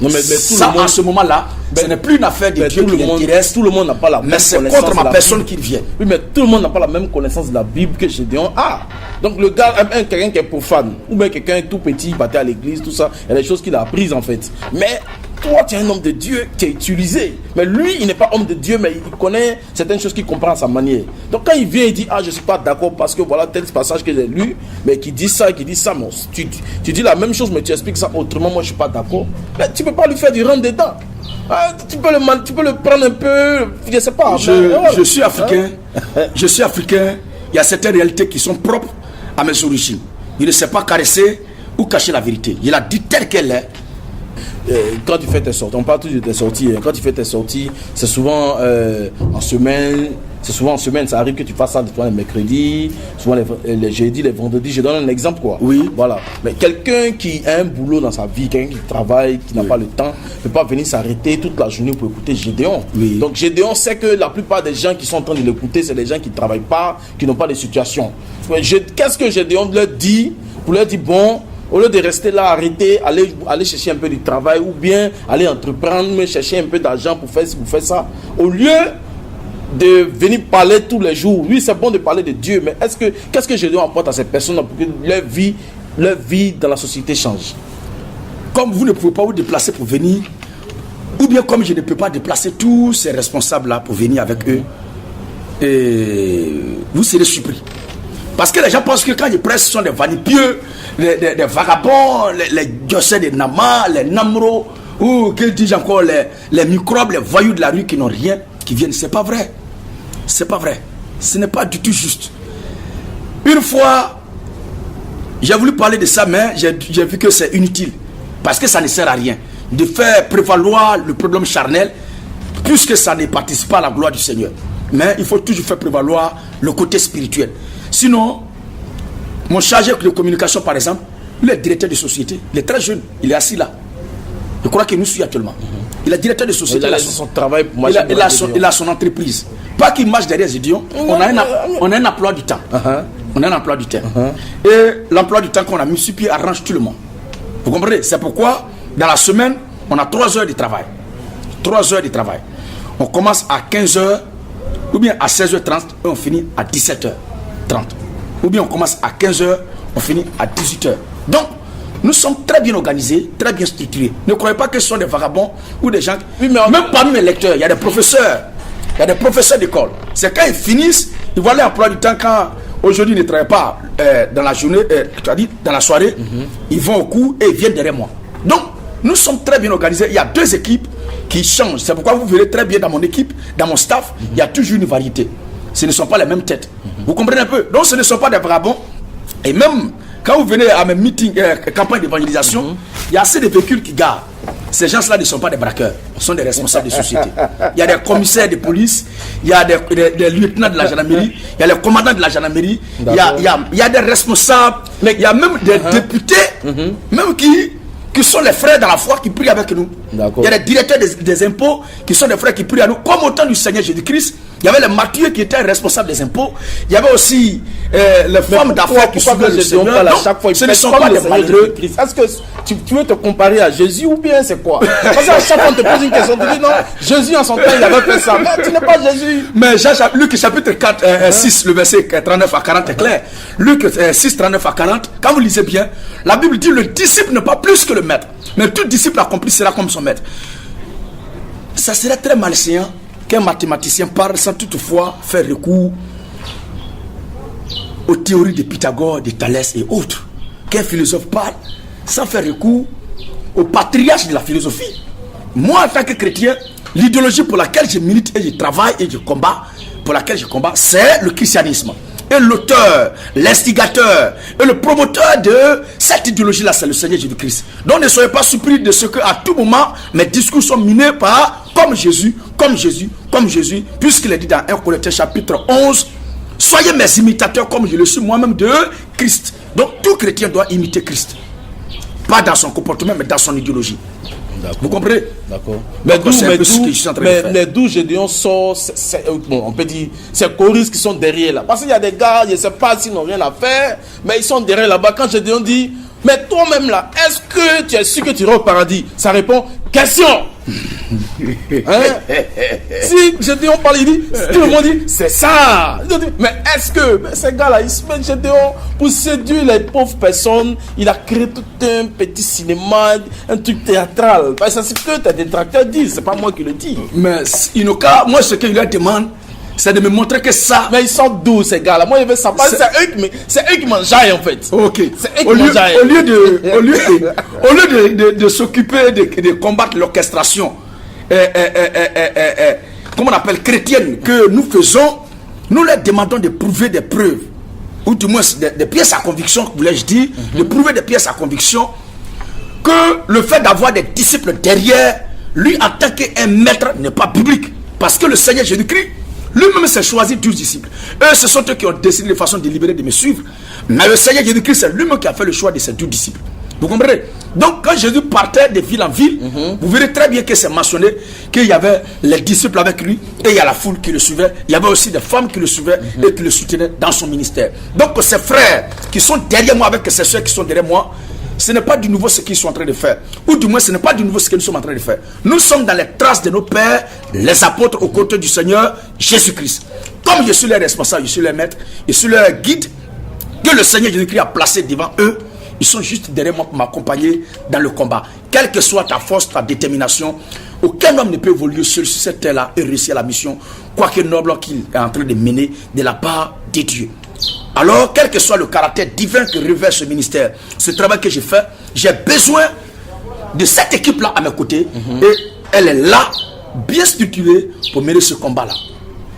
Non, mais ça, à ce moment-là, ce n'est plus une affaire de Dieu qui l'intéresse. Tout le monde n'a pas la même connaissance. Mais c'est contre ma personne qu'il vient. Oui, mais tout le monde n'a pas la même connaissance de la Bible que Gédéon a. Donc le gars, quelqu'un qui est profane, ou bien quelqu'un tout petit, battait à l'église, tout ça, il y a des choses qu'il a apprises en fait. Mais toi, tu es un homme de Dieu qui est utilisé. Mais lui, il n'est pas homme de Dieu, mais il connaît certaines choses qu'il comprend à sa manière. Donc quand il vient, il dit, ah, je ne suis pas d'accord parce que voilà tel passage que j'ai lu, mais qui dit ça, mais tu dis la même chose, mais tu expliques ça autrement, moi je ne suis pas d'accord. Mais tu ne peux pas lui faire du rentre dedans. Ah, tu peux le prendre un peu, je ne sais pas. Je suis africain, je suis africain, il y a certaines réalités qui sont propres à mes origines. Il ne sait pas caresser ou cacher la vérité. Il a dit telle qu'elle est. Quand tu fais tes sorties, on parle toujours de tes sorties. Quand tu fais tes sorties, c'est souvent en semaine. C'est souvent en semaine. Ça arrive que tu fasses ça les mercredis, souvent les jeudis, les vendredis. Je donne un exemple quoi. Oui. Voilà. Mais quelqu'un qui a un boulot dans sa vie, quelqu'un qui travaille, qui n'a pas le temps, ne peut pas venir s'arrêter toute la journée pour écouter Gédéon. Oui. Donc Gédéon sait que la plupart des gens qui sont en train de l'écouter, c'est les gens qui ne travaillent pas, qui n'ont pas de situation. Qu'est-ce que Gédéon leur dit pour leur dire bon? Au lieu de rester là, arrêter, aller chercher un peu du travail ou bien aller entreprendre, mais chercher un peu d'argent pour faire ça. Au lieu de venir parler tous les jours, oui, c'est bon de parler de Dieu, mais qu'est-ce que Gédéon apporte à ces personnes pour que leur vie dans la société change? Comme vous ne pouvez pas vous déplacer pour venir, ou bien comme je ne peux pas déplacer tous ces responsables-là pour venir avec eux, et vous serez surpris. Parce que les gens pensent que quand ils prêchent, ce sont des vanipieux, des vagabonds, les diocèses de Nama, les Namro, ou qu'ils disent encore les microbes, les voyous de la rue qui n'ont rien, qui viennent. C'est pas vrai. C'est pas vrai. Ce n'est pas du tout juste. Une fois, j'ai voulu parler de ça, mais j'ai vu que c'est inutile. Parce que ça ne sert à rien de faire prévaloir le problème charnel, puisque ça ne participe pas à la gloire du Seigneur. Mais il faut toujours faire prévaloir le côté spirituel. Sinon, mon chargé de communication, par exemple, le directeur de société, il est très jeune, il est assis là. Je crois qu'il nous suit actuellement. Il est directeur de société. Il a son travail pour il a son entreprise. Pas qu'il marche derrière Gédéon. On a un emploi du temps. On a un emploi du temps. Et l'emploi du temps qu'on a mis sur pied arrange tout le monde. Vous comprenez? C'est pourquoi, dans la semaine, on a 3 heures de travail. 3 heures de travail. On commence à 15h, ou bien à 16h30, et on finit à 17h30. Ou bien on commence à 15h, on finit à 18h. Donc, nous sommes très bien organisés, très bien structurés. Ne croyez pas que ce sont des vagabonds ou des gens... Oui, mais même parmi mes lecteurs, il y a des professeurs. Il y a des professeurs d'école. C'est quand ils finissent, ils voient l'emploi du temps quand aujourd'hui ils ne travaillent pas dans la journée, dans la soirée, ils vont au cours et ils viennent derrière moi. Donc, nous sommes très bien organisés. Il y a 2 équipes qui changent. C'est pourquoi vous verrez très bien dans mon équipe, dans mon staff, il y a toujours une variété. Ce ne sont pas les mêmes têtes. Vous comprenez un peu? Donc ce ne sont pas des vagabonds. Et même quand vous venez à mes meetings, campagnes d'évangélisation, il y a assez de véhicules qui garent. Ces gens-là ne sont pas des braqueurs, ce sont des responsables de société. Il y a des commissaires de police, il y a des lieutenants de la gendarmerie, il y a les commandants de la gendarmerie, il y a des responsables, mais il y a même des députés, même qui sont les frères dans la foi qui prient avec nous. Il y a des directeurs des impôts qui sont des frères qui prient à nous, comme au temps du Seigneur Jésus-Christ. Il y avait les martyrs qui étaient responsables des impôts. Il y avait aussi les femmes d'affaires qui suivaient le Seigneur. À chaque fois, ce ne sont pas des malheureux. Est-ce que tu veux te comparer à Jésus ou bien c'est quoi? Parce qu'à chaque fois on te pose une question, tu dis non, Jésus en son temps il avait fait ça. Mais tu n'es pas Jésus. Mais Luc chapitre 4, 6, le verset 39 à 40 est clair. Luc 6, 39 à 40, quand vous lisez bien, la Bible dit le disciple n'est pas plus que le maître. Mais tout disciple accompli sera comme son maître. Ça serait très malséant qu'un mathématicien parle sans toutefois faire recours aux théories de Pythagore, de Thalès et autres. Qu'un philosophe parle sans faire recours au patriarche de la philosophie. Moi, en tant que chrétien, l'idéologie pour laquelle je milite et je travaille et je combat, c'est le christianisme. Et l'auteur, l'instigateur et le promoteur de cette idéologie-là, c'est le Seigneur Jésus-Christ. Donc ne soyez pas surpris de ce qu'à tout moment, mes discours sont minés par comme Jésus, puisqu'il est dit dans 1 Corinthiens chapitre 11, soyez mes imitateurs comme je le suis moi-même de Christ. Donc tout chrétien doit imiter Christ. Pas dans son comportement, mais dans son idéologie. Vous comprenez? D'accord. Mais d'où Gédéon sort, on peut dire, ces choristes qui sont derrière là. Parce qu'il y a des gars, je ne sais pas s'ils n'ont rien à faire, mais ils sont derrière là-bas. Quand Gédéon dit, Mais toi-même là, est-ce que tu es sûr que tu iras au paradis? Ça répond, question. Hein? Si Gédéon parle, il dit, tout le monde dit, c'est ça. Mais est-ce que ces gars-là, ils se mettent Gédéon pour séduire les pauvres personnes? Il a créé tout un petit cinéma, un truc théâtral. C'est ce que tes détracteurs disent, c'est pas moi qui le dis. Mais Inoka, moi ce qu'il leur demande, c'est de me montrer que ça. Mais ils sont d'où ces gars-là? Moi, je veux savoir. C'est eux qui m'enjaillent en fait. Ok. C'est eux qui Au m'enjaillent. lieu de s'occuper de combattre l'orchestration, comment on appelle, chrétienne, que nous faisons, nous leur demandons de prouver des preuves, ou du moins des pièces à conviction, voulais-je dire, de prouver des pièces à conviction, que le fait d'avoir des disciples derrière, lui en tant qu'un maître, n'est pas biblique. Parce que le Seigneur Jésus-Christ, lui-même s'est choisi 12 disciples. Eux, ce sont eux qui ont décidé de façon délibérée de me suivre. Mais le Seigneur Jésus-Christ, c'est lui-même qui a fait le choix de ces 12 disciples. Vous comprenez? Donc, quand Jésus partait de ville en ville, vous verrez très bien que c'est mentionné qu'il y avait les disciples avec lui et il y a la foule qui le suivait. Il y avait aussi des femmes qui le suivaient et qui le soutenaient dans son ministère. Donc, ces frères qui sont derrière moi avec ces soeurs qui sont derrière moi, ce n'est pas du nouveau ce qu'ils sont en train de faire. Ou du moins, ce n'est pas du nouveau ce que nous sommes en train de faire. Nous sommes dans les traces de nos pères, les apôtres, aux côtés du Seigneur Jésus-Christ. Comme je suis leur responsable, je suis leur maître, je suis leur guide, que le Seigneur Jésus-Christ a placé devant eux, ils sont juste derrière moi pour m'accompagner dans le combat. Quelle que soit ta force, ta détermination, aucun homme ne peut évoluer seul sur cette terre-là et réussir la mission, quoique noble qu'il est en train de mener de la part de Dieu. Alors, quel que soit le caractère divin que revêt ce ministère, ce travail que j'ai fait, j'ai besoin de cette équipe-là à mes côtés. Et elle est là, bien structurée, pour mener ce combat-là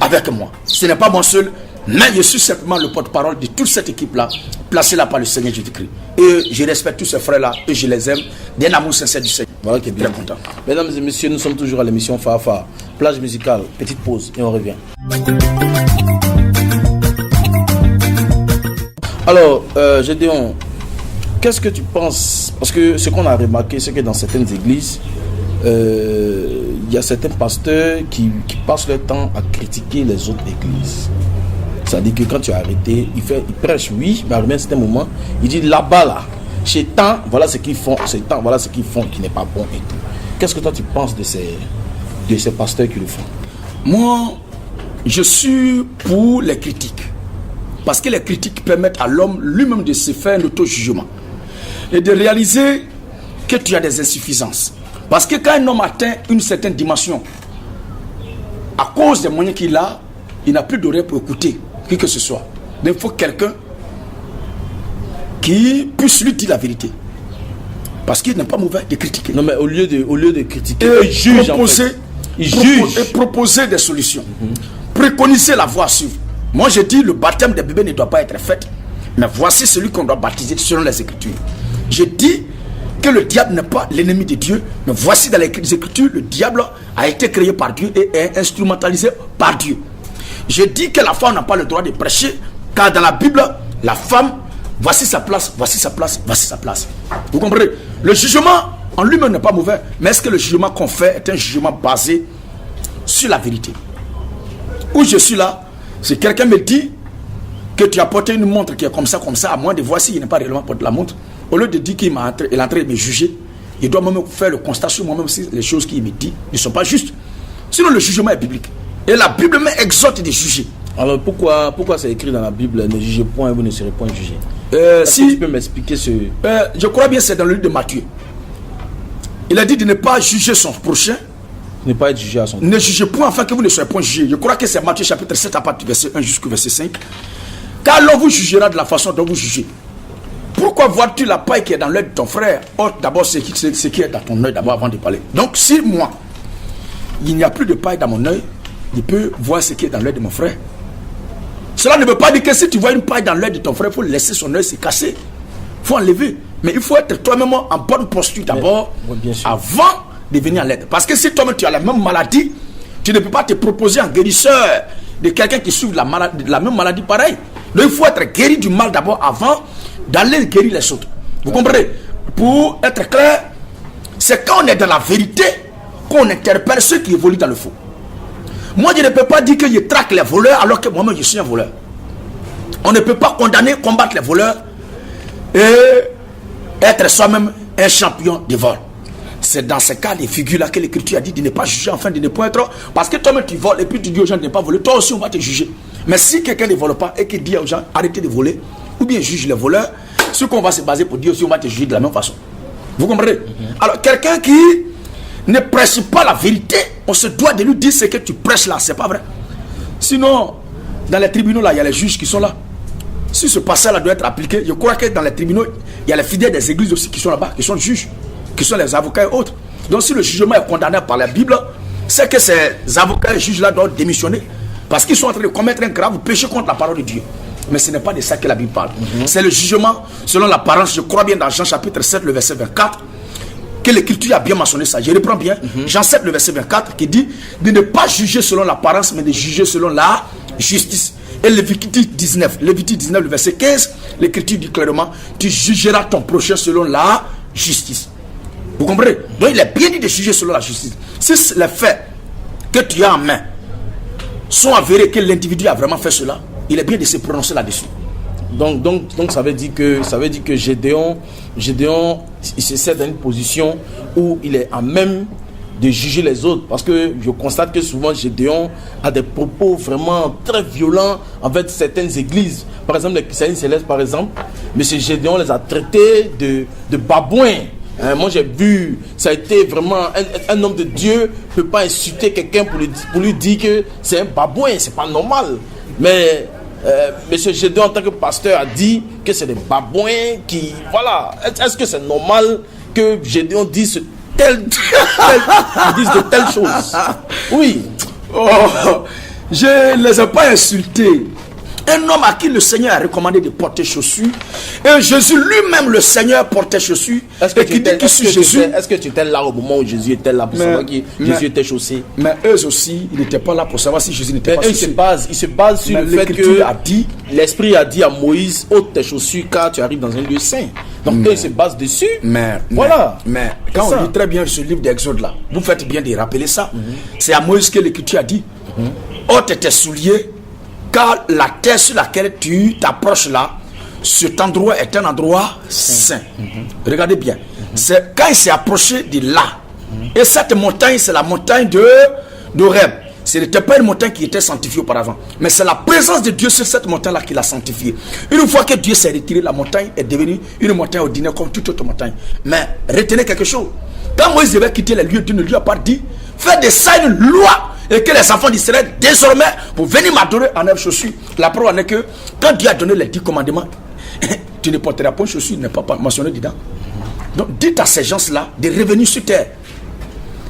avec moi. Ce n'est pas moi seul, mais je suis simplement le porte-parole de toute cette équipe-là, placée là par le Seigneur Jésus-Christ. Et je respecte tous ces frères-là et je les aime d'un amour sincère du Seigneur. Voilà qui est bien content. Mesdames et messieurs, nous sommes toujours à l'émission Fafa. Plage musicale, petite pause et on revient. Alors, Gédéon, qu'est-ce que tu penses? Parce que ce qu'on a remarqué, c'est que dans certaines églises, il y a certains pasteurs qui passent leur temps à critiquer les autres églises. C'est-à-dire que quand tu as arrêté, il prêche, oui, mais à un certain moment, il dit là-bas, là, chez tant, voilà ce qu'ils font, chez tant, voilà ce qu'ils font qui n'est pas bon et tout. Qu'est-ce que toi tu penses de ces pasteurs qui le font? Moi, je suis pour les critiques. Parce que les critiques permettent à l'homme lui-même de se faire un auto-jugement et de réaliser que tu as des insuffisances. Parce que quand un homme atteint une certaine dimension, à cause des moyens qu'il a, il n'a plus d'oreille pour écouter qui que ce soit. Mais il faut quelqu'un qui puisse lui dire la vérité. Parce qu'il n'est pas mauvais de critiquer. Non, mais au lieu de critiquer, il juge en fait. Il juge et proposer des solutions. Préconiser la voie à suivre. Moi je dis le baptême des bébés ne doit pas être fait, mais voici celui qu'on doit baptiser selon les Écritures. Je dis que le diable n'est pas l'ennemi de Dieu, mais voici dans les Écritures, le diable a été créé par Dieu et est instrumentalisé par Dieu. Je dis que la femme n'a pas le droit de prêcher, car dans la Bible, la femme, voici sa place, voici sa place, voici sa place. Vous comprenez? Le jugement en lui-même n'est pas mauvais, mais est-ce que le jugement qu'on fait est un jugement basé sur la vérité? Où je suis là, si quelqu'un me dit que tu as porté une montre qui est comme ça, à moins de voir s'il n'est pas réellement porté la montre, au lieu de dire qu'il est en train de me juger, il doit même faire le constat sur moi-même si les choses qu'il me dit ne sont pas justes. Sinon, le jugement est biblique. Et la Bible m'exhorte de juger. Alors pourquoi c'est écrit dans la Bible, ne jugez point et vous ne serez point jugés? Si tu peux m'expliquer ce... je crois bien que c'est dans le livre de Matthieu. Il a dit de ne pas juger son prochain. Ne pas être jugé à son tour. Ne jugez point afin que vous ne soyez point jugés. Je crois que c'est Matthieu chapitre 7 à partir du verset 1 jusqu'au verset 5. Car l'on vous jugera de la façon dont vous jugez. Pourquoi vois-tu la paille qui est dans l'œil de ton frère? Or, d'abord, ce qui est dans ton œil d'abord avant de parler. Donc, si moi, il n'y a plus de paille dans mon œil, je peux voir ce qui est dans l'œil de mon frère. Cela ne veut pas dire que si tu vois une paille dans l'œil de ton frère, il faut laisser son œil se casser. Il faut enlever. Mais il faut être toi-même en bonne posture d'abord, avant de venir à l'aide. Parce que si toi-même tu as la même maladie, tu ne peux pas te proposer en guérisseur de quelqu'un qui souffre de la même maladie pareille. Donc il faut être guéri du mal d'abord avant d'aller guérir les autres. Vous comprenez? Pour être clair, c'est quand on est dans la vérité qu'on interpelle ceux qui évoluent dans le faux. Moi je ne peux pas dire que je traque les voleurs alors que moi-même je suis un voleur. On ne peut pas condamner, combattre les voleurs et être soi-même un champion de vol. C'est dans ces cas, les figures-là, que l'Écriture a dit de ne pas juger, enfin de ne pas être... Parce que toi-même tu voles et puis tu dis aux gens de ne pas voler, toi aussi on va te juger. Mais si quelqu'un ne vole pas et qu'il dit aux gens arrêtez de voler, ou bien juge les voleurs, ce qu'on va se baser pour dire aussi on va te juger de la même façon. Vous comprenez? Alors quelqu'un qui ne prêche pas la vérité, on se doit de lui dire ce que tu prêches là, c'est pas vrai. Sinon, dans les tribunaux là, il y a les juges qui sont là. Si ce passage-là doit être appliqué, je crois que dans les tribunaux, il y a les fidèles des églises aussi qui sont là-bas, qui sont juges, qui sont les avocats et autres. Donc si le jugement est condamné par la Bible, c'est que ces avocats et juges-là doivent démissionner. Parce qu'ils sont en train de commettre un grave péché contre la parole de Dieu. Mais ce n'est pas de ça que la Bible parle. C'est le jugement selon l'apparence. Je crois bien dans Jean chapitre 7, le verset 24, que l'Écriture a bien mentionné ça. Je reprends bien. Jean 7, le verset 24, qui dit de ne pas juger selon l'apparence, mais de juger selon la justice. Et Lévitique 19, le verset 15, l'Écriture dit clairement, tu jugeras ton prochain selon la justice. Vous comprenez? Donc il est bien dit de juger selon la justice. Si les faits que tu as en main sont avérés que l'individu a vraiment fait cela, il est bien de se prononcer là-dessus. Donc ça veut dire que Gédéon, il se sert dans une position où il est à même de juger les autres, parce que je constate que souvent Gédéon a des propos vraiment très violents envers certaines églises. Par exemple, les chrétiens célestes, par exemple, M. Gédéon les a traités de babouins. Moi j'ai vu, ça a été vraiment un homme de Dieu ne peut pas insulter quelqu'un pour lui dire que c'est un babouin, c'est pas normal. Mais M. Gédéon en tant que pasteur a dit que c'est des babouins qui... Voilà, est-ce que c'est normal que Gédéon dise disent de telles choses? Oui. Oh, je ne les ai pas insultés. Un homme à qui le Seigneur a recommandé de porter chaussures. Et Jésus lui-même, le Seigneur, portait chaussures. Est-ce que tu étais là au moment où Jésus était là pour savoir que Jésus était chaussé? Mais eux aussi, ils n'étaient pas là pour savoir si Jésus n'était pas chaussé. Ils se basent sur le fait que l'Esprit a dit à Moïse, ôte tes chaussures car tu arrives dans un lieu saint. Donc eux, ils se basent dessus. Mais quand on lit très bien ce livre d'Exode là, vous faites bien de rappeler ça. C'est à Moïse que l'Écriture a dit, ôte tes souliers, car la terre sur laquelle tu t'approches là, cet endroit est un endroit saint. Regardez bien. C'est quand il s'est approché de là. Et cette montagne, c'est la montagne d'Horeb. Ce n'était pas une montagne qui était sanctifiée auparavant. Mais c'est la présence de Dieu sur cette montagne-là qui l'a sanctifiée. Une fois que Dieu s'est retiré, la montagne est devenue une montagne ordinaire comme toute autre montagne. Mais retenez quelque chose. Quand Moïse devait quitter les lieux, Dieu ne lui a pas dit, fais de ça une loi. Et que les enfants d'Israël, désormais, pour venir m'adorer en leurs chaussures. La preuve en est que, quand Dieu a donné les 10 commandements, tu ne porteras pas une chaussure, il n'est pas mentionné dedans. Donc, dites à ces gens-là de revenir sur terre.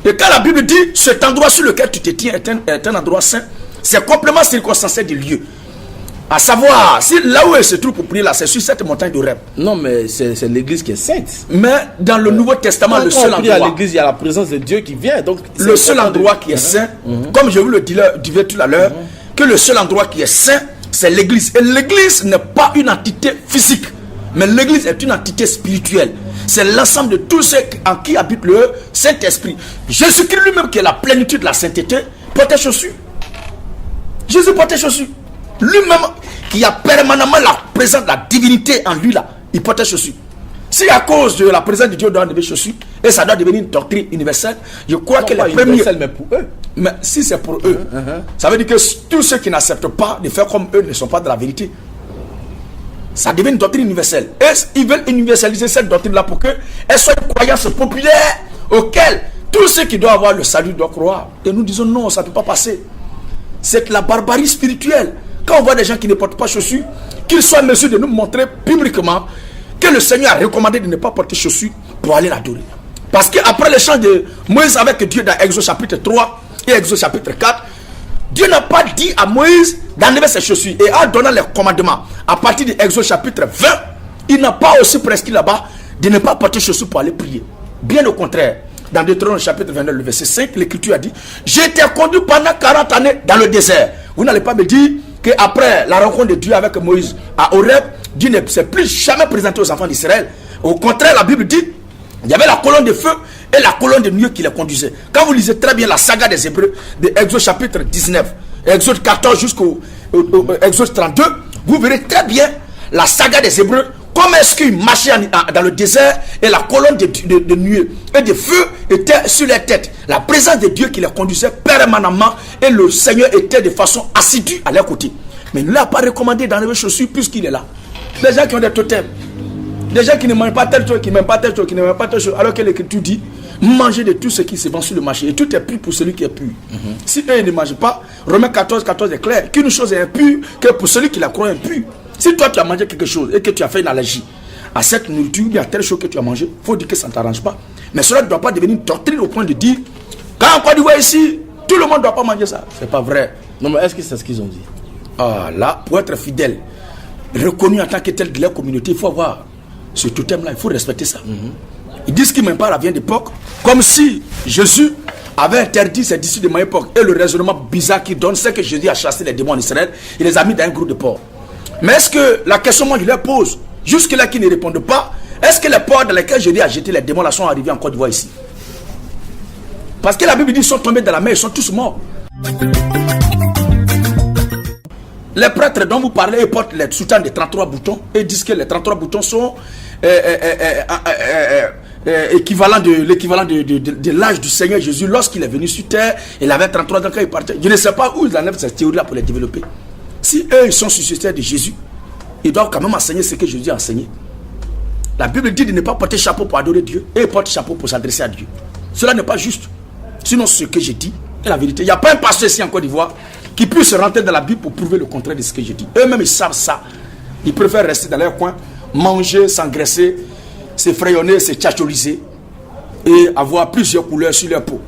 Et quand la Bible dit, cet endroit sur lequel tu te tiens est un endroit saint, c'est complètement circonstanciel du lieu. À savoir, si là où elle se trouve pour prier là, c'est sur cette montagne de Horeb. Non, mais c'est l'église qui est sainte. Mais dans le Nouveau Testament, le seul endroit. À l'église, il y a la présence de Dieu qui vient. Donc le seul endroit qui est saint, comme je vous le disais tout à l'heure, que le seul endroit qui est saint, c'est l'église. Et l'église n'est pas une entité physique, mais l'église est une entité spirituelle. C'est l'ensemble de tous ceux en qui habite le Saint-Esprit. Jésus-Christ lui-même, qui est la plénitude de la sainteté, portait chaussures. Jésus portait chaussures. Lui-même, qui a permanemment la présence de la divinité en lui là, il portait chaussures. Si à cause de la présence de Dieu doit enlever chaussures, et ça doit devenir une doctrine universelle, je crois que les premiers... mais pour eux. Mais si c'est pour eux, ça veut dire que tous ceux qui n'acceptent pas de faire comme eux ne sont pas de la vérité. Ça devient une doctrine universelle. Et ils veulent universaliser cette doctrine-là pour qu'elle soit une croyance populaire auquel tous ceux qui doivent avoir le salut doivent croire. Et nous disons non, ça ne peut pas passer. C'est la barbarie spirituelle. Quand on voit des gens qui ne portent pas chaussures, qu'ils soient en mesure de nous montrer publiquement que le Seigneur a recommandé de ne pas porter chaussures pour aller l'adorer. Parce qu'après l'échange de Moïse avec Dieu dans Exode chapitre 3 et Exode chapitre 4, Dieu n'a pas dit à Moïse d'enlever ses chaussures. Et en donnant les commandements à partir de Exode chapitre 20, il n'a pas aussi prescrit là-bas de ne pas porter chaussures pour aller prier. Bien au contraire, dans Deutéronome chapitre 29, le verset 5, l'Écriture a dit, j'ai été conduit pendant 40 années dans le désert. Vous n'allez pas me dire qu'après la rencontre de Dieu avec Moïse à Horeb, Dieu ne s'est plus jamais présenté aux enfants d'Israël. Au contraire, la Bible dit, il y avait la colonne de feu et la colonne de nuée qui les conduisait. Quand vous lisez très bien la saga des Hébreux, de Exode chapitre 19, Exode 14 jusqu'au Exode 32, vous verrez très bien la saga des Hébreux, Comment est-ce qu'il marchait dans le désert et la colonne de nuée et de feu était sur les têtes? La présence de Dieu qui les conduisait permanemment et le Seigneur était de façon assidue à leur côté. Mais il ne l'a pas recommandé d'enlever chaussures puisqu'il est là. Des gens qui ont des totems, des gens qui ne mangent pas telle chose, qui ne mangent pas telle chose, qui ne mangent pas telle chose, alors que l'Écriture dit manger de tout ce qui se vend sur le marché. Et tout est pur pour celui qui est pur. Si eux ils ne mangent pas, Romains 14, 14 est clair qu'une chose est impure que pour celui qui la croit impure. Si toi tu as mangé quelque chose et que tu as fait une allergie à cette nourriture, il y a telle chose que tu as mangé, il faut dire que ça ne t'arrange pas. Mais cela ne doit pas devenir une doctrine au point de dire quand on Côte d'Ivoire ici, tout le monde ne doit pas manger ça. C'est pas vrai. Non, mais est-ce que c'est ce qu'ils ont dit? Ah, là, pour être fidèle, reconnu en tant que tel de leur communauté, il faut avoir ce totem-là, il faut respecter ça. Ils disent qu'ils ne m'aiment pas la viande d'époque, comme si Jésus avait interdit ses disciples de ma époque. Et le raisonnement bizarre qu'ils donnent, c'est que Jésus a chassé les démons en Israël, il les a mis dans un groupe de porcs. Mais est-ce que la question moi je leur pose, jusque-là qu'ils ne répondent pas, est-ce que les porcs dans lesquels Jésus a jeté les démons là sont arrivés en Côte d'Ivoire ici? Parce que la Bible dit qu'ils sont tombés dans la mer, ils sont tous morts. Les prêtres dont vous parlez, ils portent les soutanes de 33 boutons et disent que les 33 boutons sont l'équivalent de l'âge du Seigneur Jésus lorsqu'il est venu sur terre. Il avait 33 ans quand il partait. Je ne sais pas où ils enlèvent cette théorie-là pour les développer. Si eux, ils sont successeurs de Jésus, ils doivent quand même enseigner ce que Jésus a enseigné. La Bible dit de ne pas porter chapeau pour adorer Dieu et porter chapeau pour s'adresser à Dieu. Cela n'est pas juste. Sinon, ce que j'ai dit est la vérité. Il n'y a pas un pasteur ici en Côte d'Ivoire qui puisse rentrer dans la Bible pour prouver le contraire de ce que j'ai dit. Eux-mêmes, ils savent ça. Ils préfèrent rester dans leur coin, manger, s'engraisser, s'effrayonner, se tchatcholiser et avoir plusieurs couleurs sur leur peau.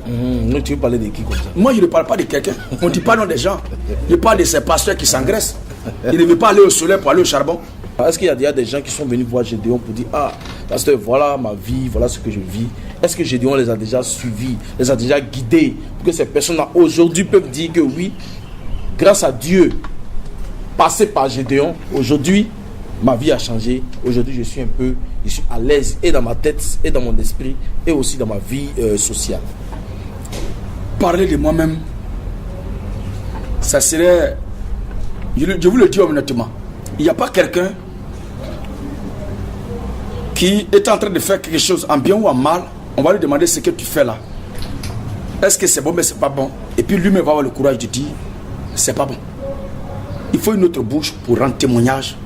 Tu veux parler de qui comme ça? Moi, je ne parle pas de quelqu'un. On ne dit pas non des gens. Je parle de ces pasteurs qui s'engraissent. Ils ne veulent pas aller au soleil pour aller au charbon. Est-ce qu'il y a déjà des gens qui sont venus voir Gédéon pour dire ah, pasteur, voilà ma vie, voilà ce que je vis? Est-ce que Gédéon les a déjà suivis, les a déjà guidés pour que ces personnes-là aujourd'hui peuvent dire que oui, grâce à Dieu, passé par Gédéon, aujourd'hui, ma vie a changé. Aujourd'hui, je suis à l'aise et dans ma tête, et dans mon esprit, et aussi dans ma vie sociale. Parler de moi-même, ça serait, je vous le dis honnêtement, il n'y a pas quelqu'un qui est en train de faire quelque chose en bien ou en mal, on va lui demander ce que tu fais là. Est-ce que c'est bon, mais c'est pas bon? Et puis lui-même va avoir le courage de dire, c'est pas bon. Il faut une autre bouche pour rendre témoignage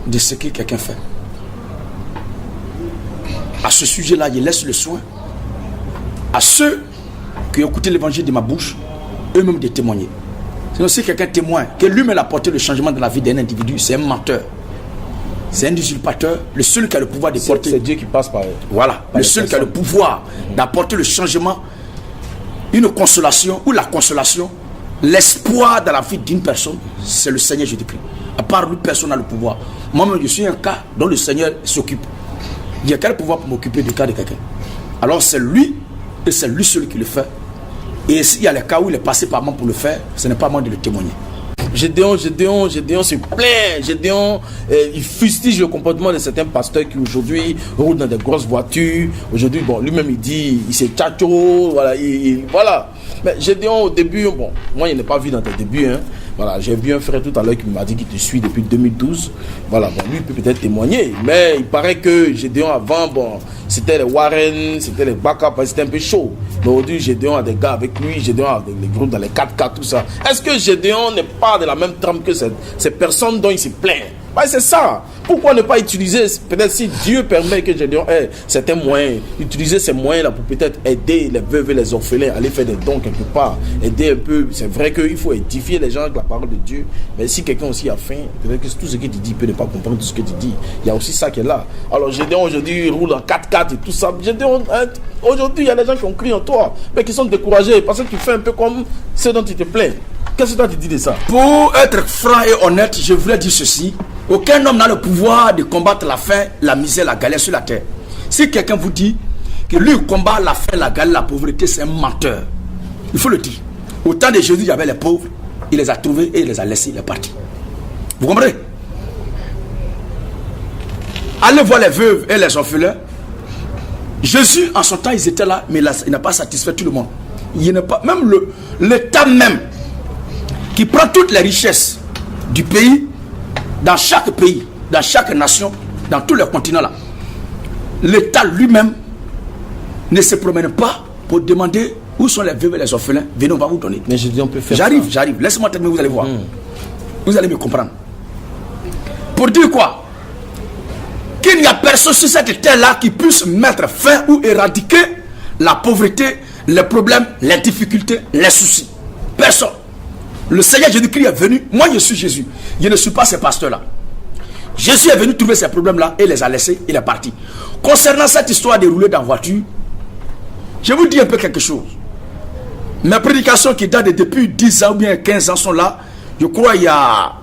de ce que quelqu'un fait. À ce sujet-là, je laisse le soin à ceux qui ont écouté l'évangile de ma bouche, eux-mêmes de témoigner. Sinon, si quelqu'un témoigne que lui-même a apporté le changement dans la vie d'un individu, c'est un menteur. C'est un usurpateur. Le seul qui a le pouvoir de porter. C'est Dieu qui passe par eux. Voilà. Le seul qui a le pouvoir d'apporter le changement, une consolation ou la consolation, l'espoir dans la vie d'une personne, c'est le Seigneur Jésus-Christ. À part lui, personne n'a le pouvoir. Moi-même, je suis un cas dont le Seigneur s'occupe. Il y a quel pouvoir pour m'occuper du cas de quelqu'un? Alors c'est lui, et c'est lui seul qui le fait. Et s'il y a les cas où il est passé par moi pour le faire, ce n'est pas moi de le témoigner. Gédéon se plaint. Gédéon, il fustige le comportement de certains pasteurs qui aujourd'hui roulent dans des grosses voitures. Aujourd'hui, bon, lui-même il dit, il s'est tchacho, voilà, voilà. Mais Gédéon au début, bon, moi je n'ai pas vu dans tes débuts, hein. Voilà, j'ai vu un frère tout à l'heure qui m'a dit qu'il te suit depuis 2012. Voilà, bon, lui il peut peut-être témoigner, mais il paraît que Gédéon avant, bon, c'était les Warren, c'était les Backup, c'était un peu chaud. Mais aujourd'hui, Gédéon a des gars avec lui, Gédéon a des groupes dans les 4x4, tout ça. Est-ce que Gédéon n'est pas de la même trame que ces personnes dont il se plaint? Ouais, c'est ça. Pourquoi ne pas utiliser, peut-être si Dieu permet que Gédéon ait certains moyens, utiliser ces moyens-là pour peut-être aider les veuves et les orphelins, aller faire des dons quelque part, aider un peu. C'est vrai qu'il faut édifier les gens avec la parole de Dieu, mais si quelqu'un aussi a faim, peut-être que tout ce que tu dis, il peut ne pas comprendre tout ce que tu dis. Il y a aussi ça qui est là. Alors Gédéon aujourd'hui il roule en 4x4 et tout ça. Gédéon, aujourd'hui il y a des gens qui ont crié en toi, mais qui sont découragés parce que tu fais un peu comme ceux dont tu te plains. Qu'est-ce que toi tu dis de ça? Pour être franc et honnête, je voulais dire ceci. Aucun homme n'a le pouvoir de combattre la faim, la misère, la galère sur la terre. Si quelqu'un vous dit que lui combat la faim, la galère, la pauvreté, c'est un menteur. Il faut le dire. Au temps de Jésus, il y avait les pauvres, il les a trouvés et il les a laissés, il est parti. Vous comprenez? Allez voir les veuves et les orphelins. Jésus, en son temps, ils étaient là, mais il n'a pas satisfait tout le monde. Il n'est pas, même l'État même, qui prend toutes les richesses du pays, dans chaque pays, dans chaque nation, dans tous les continents là, l'État lui-même ne se promène pas pour demander où sont les veuves et les orphelins. Venez, on va vous donner. Mais je dis, on peut faire. J'arrive. Laissez-moi terminer, vous allez voir. Vous allez me comprendre. Pour dire quoi? Qu'il n'y a personne sur cette terre-là qui puisse mettre fin ou éradiquer la pauvreté, les problèmes, les difficultés, les soucis. Personne. Le Seigneur Jésus-Christ est venu. Moi, je suis Jésus. Je ne suis pas ces pasteurs-là. Jésus est venu trouver ces problèmes-là et les a laissés. Il est parti. Concernant cette histoire de rouler dans la voiture, je vous dis un peu quelque chose. Mes prédications qui datent depuis 10 ans ou bien 15 ans sont là. Je crois il y a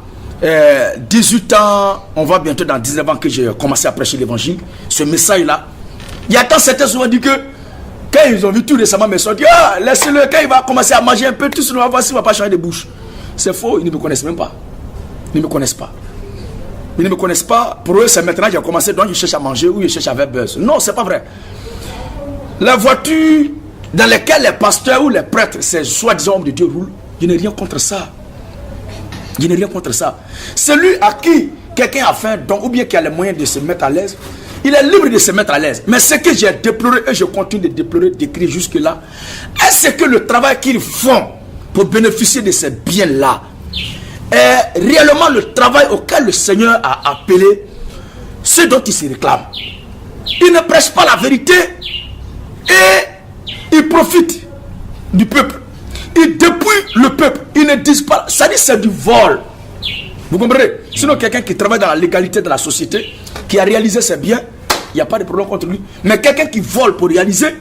18 ans, on va bientôt dans 19 ans que j'ai commencé à prêcher l'évangile. Ce message-là, il y a tant certains souvent dit que quand ils ont vu tout récemment, mes soeurs disent, ah, laissez-le, quand il va commencer à manger un peu, tout ce qu'on va voir, il ne va pas changer de bouche. C'est faux, ils ne me connaissent même pas. Ils ne me connaissent pas. Ils ne me connaissent pas. Pour eux, c'est maintenant qu'ils ont commencé, donc ils cherchent à manger ou ils cherchent à faire buzz. Non, c'est pas vrai. La voiture dans laquelle les pasteurs ou les prêtres, ces soi-disant hommes de Dieu roulent, je n'ai rien contre ça. Je n'ai rien contre ça. Celui à qui quelqu'un a fait un don ou bien qui a les moyens de se mettre à l'aise, il est libre de se mettre à l'aise. Mais ce que j'ai déploré et je continue de déplorer, d'écrire jusque-là, est-ce que le travail qu'ils font pour bénéficier de ces biens-là est réellement le travail auquel le Seigneur a appelé ceux dont ils se réclament? Ils ne prêchent pas la vérité et ils profitent du peuple. Ils dépouillent le peuple. Ils ne disent pas. Ça dit c'est du vol. Vous comprenez? Sinon quelqu'un qui travaille dans la légalité de la société, qui a réalisé ses biens, il n'y a pas de problème contre lui. Mais quelqu'un qui vole pour réaliser,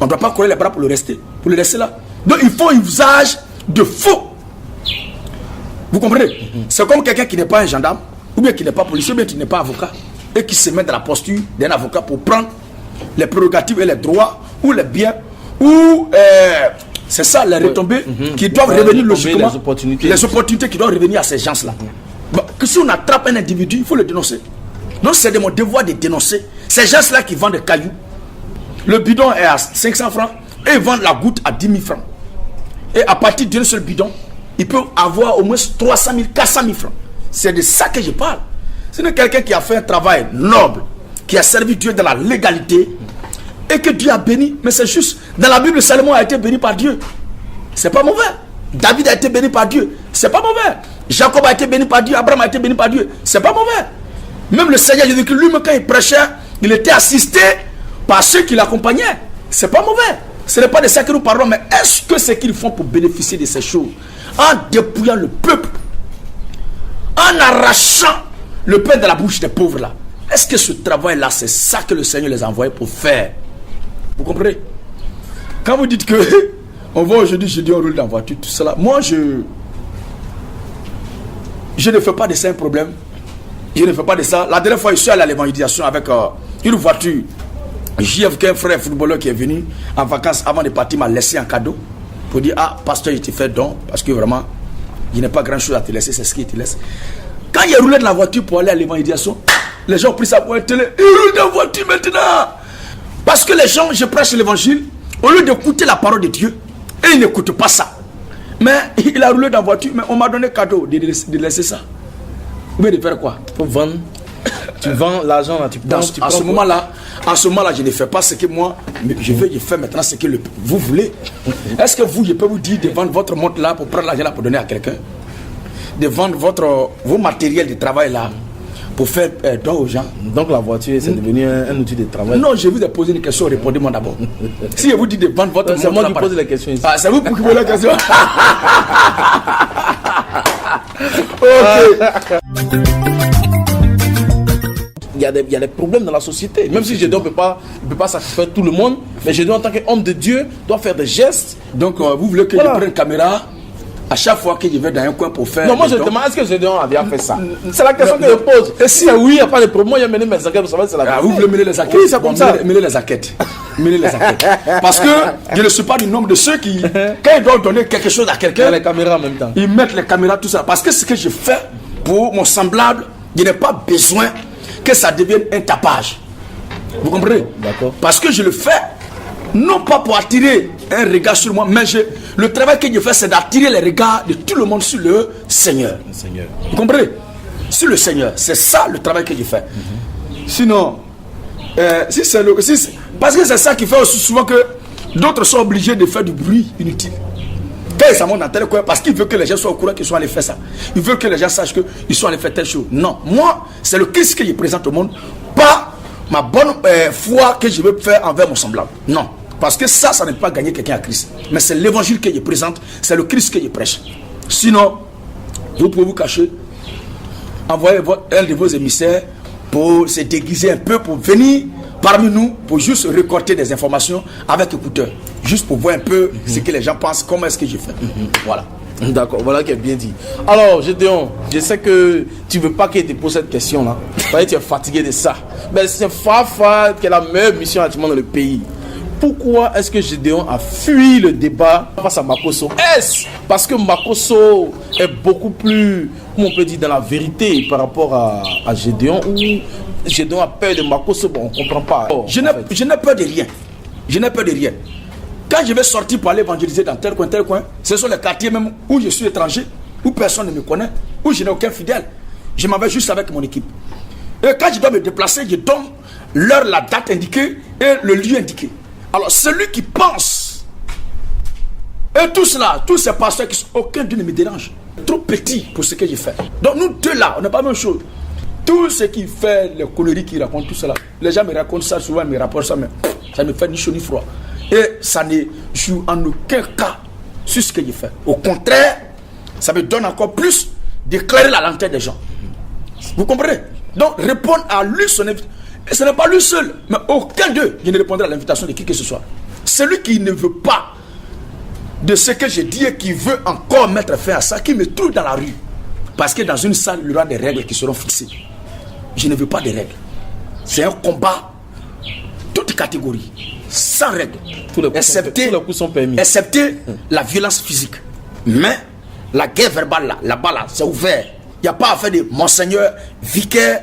on ne doit pas courir les bras pour le laisser là. Donc ils font usage de faux. Vous comprenez? C'est comme quelqu'un qui n'est pas un gendarme, ou bien qui n'est pas policier, ou bien qui n'est pas avocat, et qui se met dans la posture d'un avocat pour prendre les prérogatives et les droits, ou les biens, ou c'est ça, les retombées qui doivent revenir logiquement, les opportunités qui doivent revenir à ces gens-là. Que si on attrape un individu, il faut le dénoncer. Donc c'est de mon devoir de dénoncer ces gens-là qui vendent des cailloux. Le bidon est à 500 francs, et ils vendent la goutte à 10 000 francs. Et à partir d'un seul bidon, il peut avoir au moins 300 000, 400 000 francs. C'est de ça que je parle. C'est quelqu'un qui a fait un travail noble, qui a servi Dieu dans la légalité, et que Dieu a béni. Mais c'est juste, dans la Bible, Salomon a été béni par Dieu. C'est pas mauvais. David a été béni par Dieu. C'est pas mauvais. Jacob a été béni par Dieu. Abraham a été béni par Dieu. C'est pas mauvais. Même le Seigneur Jésus-Christ, lui-même, quand il prêchait, il était assisté par ceux qui l'accompagnaient. C'est pas mauvais. Ce n'est pas de ça que nous parlons, mais est-ce que c'est qu'ils font pour bénéficier de ces choses? En dépouillant le peuple, en arrachant le pain de la bouche des pauvres là. Est-ce que ce travail-là, c'est ça que le Seigneur les a envoyés pour faire? Vous comprenez? Quand vous dites que on va aujourd'hui, je dis on roule dans la voiture, tout cela. Moi, je ne fais pas de ça un problème. Je ne fais pas de ça. La dernière fois, je suis allé à l'évangélisation avec une voiture. J'ai vu qu'un frère footballeur qui est venu en vacances avant de partir m'a laissé un cadeau pour dire, ah, pasteur, je te fais don parce que vraiment, il n'y a pas grand chose à te laisser, c'est ce qu'il te laisse. Quand il a roulé de la voiture pour aller à l'évangélisation, les gens ont pris ça pour un télé. Il roule dans la voiture maintenant. Parce que les gens, je prêche l'évangile, au lieu d'écouter la parole de Dieu, et ils n'écoutent pas ça. Mais il a roulé dans la voiture, mais on m'a donné cadeau de laisser ça. Ou bien de faire quoi? Pour vendre. Tu vends l'argent là, tu prends. En ce moment-là, je ne fais pas ce que moi, je fais maintenant ce que vous voulez. Est-ce que je peux vous dire de vendre votre montre là pour prendre l'argent là pour donner à quelqu'un? De vendre vos matériels de travail là pour faire don aux gens. Donc la voiture, c'est devenu un outil de travail. Non, je vous ai posé une question, répondez-moi d'abord. Si je vous dis de vendre votre montre, c'est moi qui pose les questions ici. Ah, c'est vous qui posez la question. Ok. Il y a des problèmes dans la société. Même si je ne peux pas satisfaire tout le monde, mais je dois, en tant qu'homme de Dieu, dois faire des gestes. Donc, vous voulez que je prenne une caméra à chaque fois que je vais dans un coin pour faire. Non, moi je demande, est-ce que Gédéon avait fait ça? C'est la question que je pose. Et si oui, il n'y a pas de problème, moi j'ai mené mes enquêtes, vous savez, c'est la vous voulez mener les enquêtes? Oui, c'est comme ça. Mener les enquêtes. Mener les enquêtes. Parce que je ne suis pas du nombre de ceux qui, quand ils doivent donner quelque chose à quelqu'un, les caméras en même temps. Ils mettent les caméras, tout ça. Parce que ce que je fais pour mon semblable, je n'ai pas besoin que ça devienne un tapage. Vous comprenez? D'accord. Parce que je le fais, non pas pour attirer un regard sur moi, mais le travail que je fais, c'est d'attirer les regards de tout le monde sur le Seigneur. Le Seigneur. Vous comprenez? Sur le Seigneur. C'est ça le travail que je fais. Sinon, parce que c'est ça qui fait aussi souvent que d'autres sont obligés de faire du bruit inutile. Quand ils s'en montent dans tel coin, parce qu'ils veulent que les gens soient au courant qu'ils sont allés faire ça. Ils veulent que les gens sachent qu'ils sont allés faire telle chose. Non, moi, c'est le Christ que je présente au monde, pas ma bonne foi que je veux faire envers mon semblable. Non, parce que ça n'est pas gagner quelqu'un à Christ. Mais c'est l'évangile que je présente, c'est le Christ que je prêche. Sinon, vous pouvez vous cacher, envoyer un de vos émissaires pour se déguiser un peu, pour venir parmi nous, pour juste récolter des informations avec écouteurs. Juste pour voir un peu ce que les gens pensent, comment est-ce que je fais. Voilà. D'accord, voilà qui est bien dit. Alors, Gédéon, je sais que tu ne veux pas qu'il te pose cette question-là. Tu es fatigué de ça. Mais c'est Fafa qui est la meilleure mission actuellement dans le pays. Pourquoi est-ce que Gédéon a fui le débat face à Makosso? Est-ce parce que Makosso est beaucoup plus, comment on peut dire, dans la vérité par rapport à Gédéon, ou Gédéon a peur de Makosso? Bon, on ne comprend pas. Je n'ai peur de rien. Je n'ai peur de rien. Quand je vais sortir pour aller évangéliser dans tel coin, ce sont les quartiers même où je suis étranger, où personne ne me connaît, où je n'ai aucun fidèle. Je m'en vais juste avec mon équipe. Et quand je dois me déplacer, je donne l'heure, la date indiquée et le lieu indiqué. Alors, celui qui pense, et tout cela, tous ces pasteurs, aucun d'eux ne me dérange. Trop petit pour ce que je fais. Donc, nous deux là, on n'a pas la même chose. Tout ce qui fait, les conneries qui racontent, tout cela, les gens me racontent ça, souvent ils me rapportent ça, mais ça ne me fait ni chaud ni froid. Et ça ne joue en aucun cas sur ce que je fais. Au contraire, ça me donne encore plus d'éclairer la lanterne des gens. Vous comprenez? Donc, répondre à lui son invitation. Et ce n'est pas lui seul, mais aucun d'eux, je ne répondrai à l'invitation de qui que ce soit. Celui qui ne veut pas de ce que je dis et qui veut encore mettre fin à ça, qui me trouve dans la rue. Parce que dans une salle, il y aura des règles qui seront fixées. Je ne veux pas de règles. C'est un combat, toute catégorie, sans règles. Tous les coups sont permis. Excepté la violence physique. Mais la guerre verbale, là-bas, là, c'est ouvert. Il n'y a pas à faire de monseigneur, vicaire.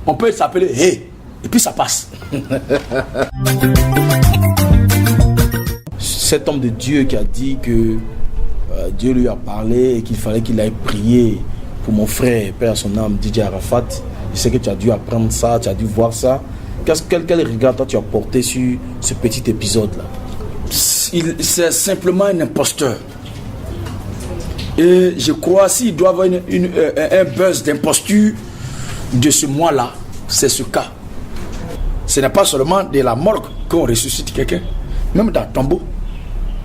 On peut s'appeler hey. Et puis ça passe. Cet homme de Dieu qui a dit que Dieu lui a parlé et qu'il fallait qu'il aille prier pour mon frère, père à son âme, Didier Arafat. Je sais que tu as dû apprendre ça, tu as dû voir ça. Quel regard toi tu as porté sur ce petit épisode-là? C'est simplement un imposteur. Et je crois s'il doit avoir un buzz d'imposture de ce mois-là, c'est ce cas. Ce n'est pas seulement de la morgue qu'on ressuscite quelqu'un, même dans le tombeau,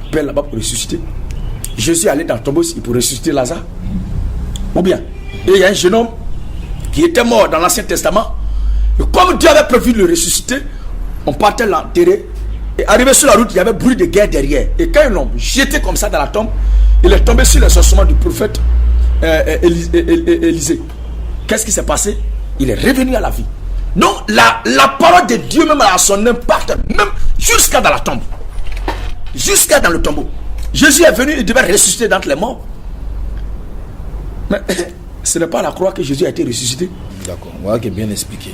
on peut là-bas pour ressusciter. Jésus est allé dans le tombeau pour ressusciter Lazare. Ou bien, et il y a un jeune homme qui était mort dans l'Ancien Testament, et comme Dieu avait prévu de le ressusciter, on partait l'enterrer, et arrivé sur la route, il y avait bruit de guerre derrière. Et quand ils l'ont jeté comme ça dans la tombe, il est tombé sur l'assoissement du prophète Élisée. Qu'est-ce qui s'est passé? Il est revenu à la vie. Donc la parole de Dieu même a son impact, même jusqu'à dans la tombe. Jusqu'à dans le tombeau. Jésus est venu, il devait ressusciter d'entre les morts. Mais ce n'est pas à la croix que Jésus a été ressuscité. D'accord, voilà qui est bien expliqué.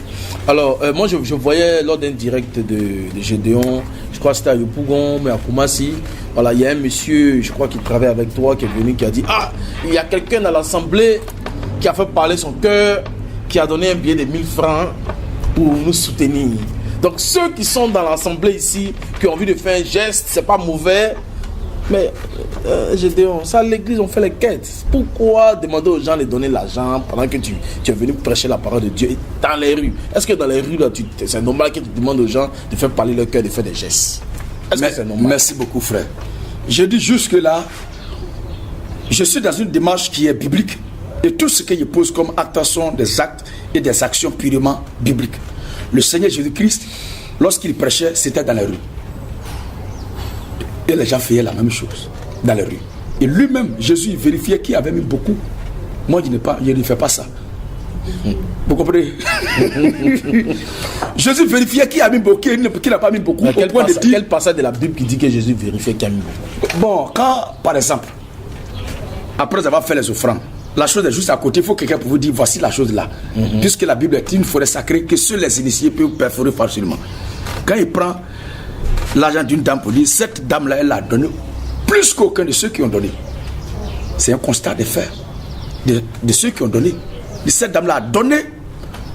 Alors, moi je voyais lors d'un direct de Gédéon, je crois que c'était à Yopougon, mais à Koumassi. Voilà, il y a un monsieur, je crois qu'il travaille avec toi, qui est venu, qui a dit: ah, il y a quelqu'un dans l'assemblée qui a fait parler son cœur, qui a donné un billet de 1000 francs pour nous soutenir. Donc ceux qui sont dans l'assemblée ici, qui ont envie de faire un geste, c'est pas mauvais. Mais Gédéon, ça l'église, on fait les quêtes. Pourquoi demander aux gens de donner l'argent pendant que tu es venu prêcher la parole de Dieu dans les rues? Est-ce que dans les rues, là, c'est normal que tu demandes aux gens de faire parler leur cœur, de faire des gestes? Est-ce que c'est normal? Merci beaucoup, frère. Je dis jusque là, je suis dans une démarche qui est biblique. Et tout ce que je pose comme acte sont des actes et des actions purement bibliques. Le Seigneur Jésus-Christ, lorsqu'il prêchait, c'était dans les rues. Et les gens faisaient la même chose dans les rues. Et lui-même, Jésus, vérifiait qui avait mis beaucoup. Moi, je ne fais pas ça. Vous comprenez? Jésus vérifiait qui a mis beaucoup et qui n'a pas mis beaucoup. Quel passage de la Bible qui dit que Jésus vérifiait qui a mis beaucoup? Bon, quand, par exemple, après avoir fait les offrandes, la chose est juste à côté, il faut que quelqu'un pour vous dire voici la chose là. Puisque la Bible est une forêt sacrée que seuls les initiés peuvent perforer facilement. Quand il prend l'argent d'une dame pour dire cette dame là, elle a donné plus qu'aucun de ceux qui ont donné. C'est un constat de fait de ceux qui ont donné. Et cette dame là a donné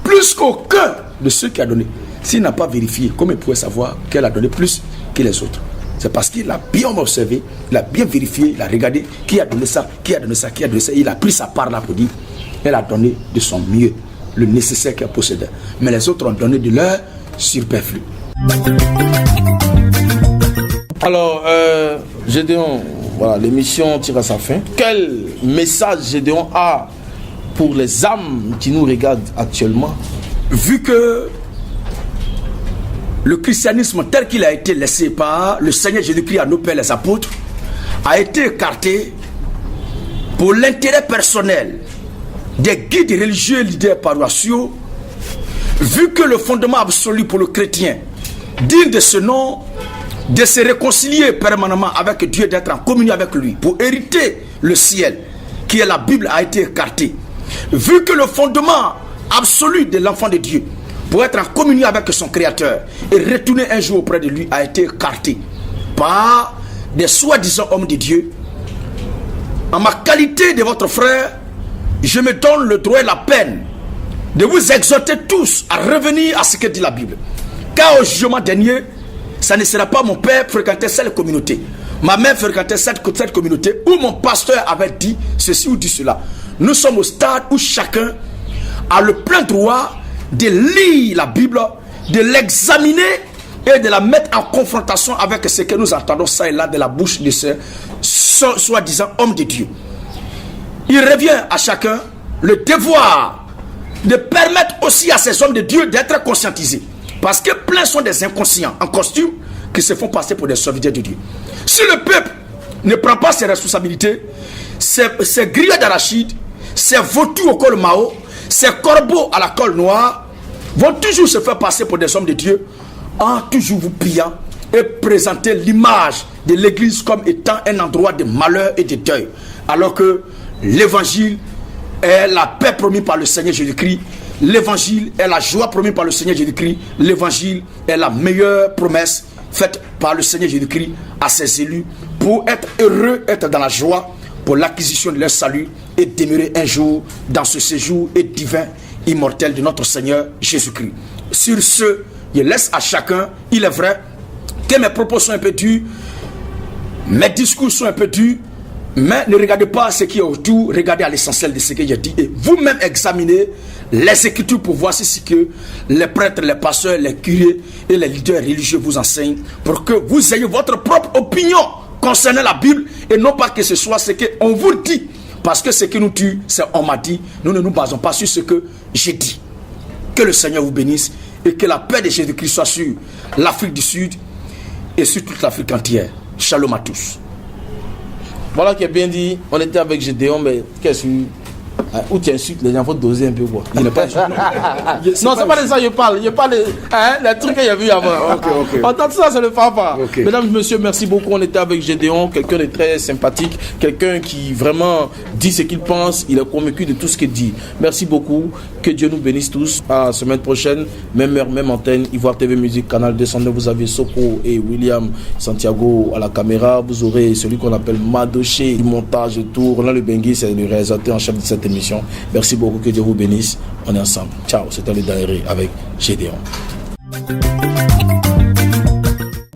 plus qu'aucun de ceux qui a donné. S'il n'a pas vérifié, comment il pouvait savoir qu'elle a donné plus que les autres? C'est parce qu'il a bien observé, il a bien vérifié, il a regardé qui a donné ça, qui a donné ça, qui a donné ça. Il a pris sa part là pour dire, elle a donné de son mieux, le nécessaire qu'elle possédait. Mais les autres ont donné de leur superflu. Alors, Gédéon, voilà, l'émission tire à sa fin. Quel message Gédéon a pour les âmes qui nous regardent actuellement? Vu que le christianisme tel qu'il a été laissé par le Seigneur Jésus-Christ à nos pères les apôtres a été écarté pour l'intérêt personnel des guides religieux leaders paroissiaux, vu que le fondement absolu pour le chrétien digne de ce nom, de se réconcilier permanemment avec Dieu, d'être en communion avec lui pour hériter le ciel qui est la Bible, a été écarté, vu que le fondement absolu de l'enfant de Dieu pour être en communion avec son créateur et retourner un jour auprès de lui a été écarté par des soi-disant hommes de Dieu. En ma qualité de votre frère, je me donne le droit et la peine de vous exhorter tous à revenir à ce que dit la Bible, car au jugement dernier, ça ne sera pas mon père fréquentait cette communauté, ma mère fréquentait cette communauté, ou mon pasteur avait dit ceci ou dit cela. Nous sommes au stade où chacun a le plein droit de lire la Bible, de l'examiner et de la mettre en confrontation avec ce que nous entendons ça et là de la bouche de ce soi-disant homme de Dieu. Il revient à chacun le devoir de permettre aussi à ces hommes de Dieu d'être conscientisés, parce que plein sont des inconscients en costume qui se font passer pour des serviteurs de Dieu. Si le peuple ne prend pas ses responsabilités, ces grillades d'arachide, ces vautours au col Mao, ces corbeaux à la colle noire vont toujours se faire passer pour des hommes de Dieu, en toujours vous pillant et présenter l'image de l'église comme étant un endroit de malheur et de deuil, alors que l'évangile est la paix promise par le Seigneur Jésus-Christ, l'évangile est la joie promise par le Seigneur Jésus-Christ, l'évangile est la meilleure promesse faite par le Seigneur Jésus-Christ à ses élus pour être heureux, être dans la joie pour l'acquisition de leur salut et demeurer un jour dans ce séjour et divin, immortel de notre Seigneur Jésus-Christ. Sur ce, je laisse à chacun, il est vrai que mes propos sont un peu durs, mes discours sont un peu durs, mais ne regardez pas ce qui est autour, regardez à l'essentiel de ce que j'ai dit et vous-même examinez les Écritures pour voir si ce que les prêtres, les pasteurs, les curés et les leaders religieux vous enseignent, pour que vous ayez votre propre opinion concernant la Bible et non pas que ce soit ce qu'on vous dit, parce que ce qui nous tue, c'est on m'a dit. Nous ne nous basons pas sur ce que j'ai dit. Que le Seigneur vous bénisse et que la paix de Jésus-Christ soit sur l'Afrique du Sud et sur toute l'Afrique entière. Shalom à tous. Voilà qui est bien dit. On était avec Gédéon, mais qu'est-ce que... Où tu insultes les gens, il faut doser un peu quoi. Il n'est pas non, c'est pas de ça que je parle. Je parle des trucs que j'ai vu avant. Okay. Entendre ça, c'est le papa. Okay. Mesdames et messieurs, merci beaucoup. On était avec Gédéon, quelqu'un de très sympathique, quelqu'un qui vraiment dit ce qu'il pense. Il est convaincu de tout ce qu'il dit. Merci beaucoup. Que Dieu nous bénisse tous. À la semaine prochaine, même heure, même antenne. Ivoire TV Musique, canal 209. Vous avez Soko et William Santiago à la caméra. Vous aurez celui qu'on appelle Madoché, du montage et tout. Roland Le Bengui, c'est le réalisateur en chef de cette émission. Merci beaucoup, que Dieu vous bénisse. On est ensemble. Ciao, c'était le Daéré avec Gédéon.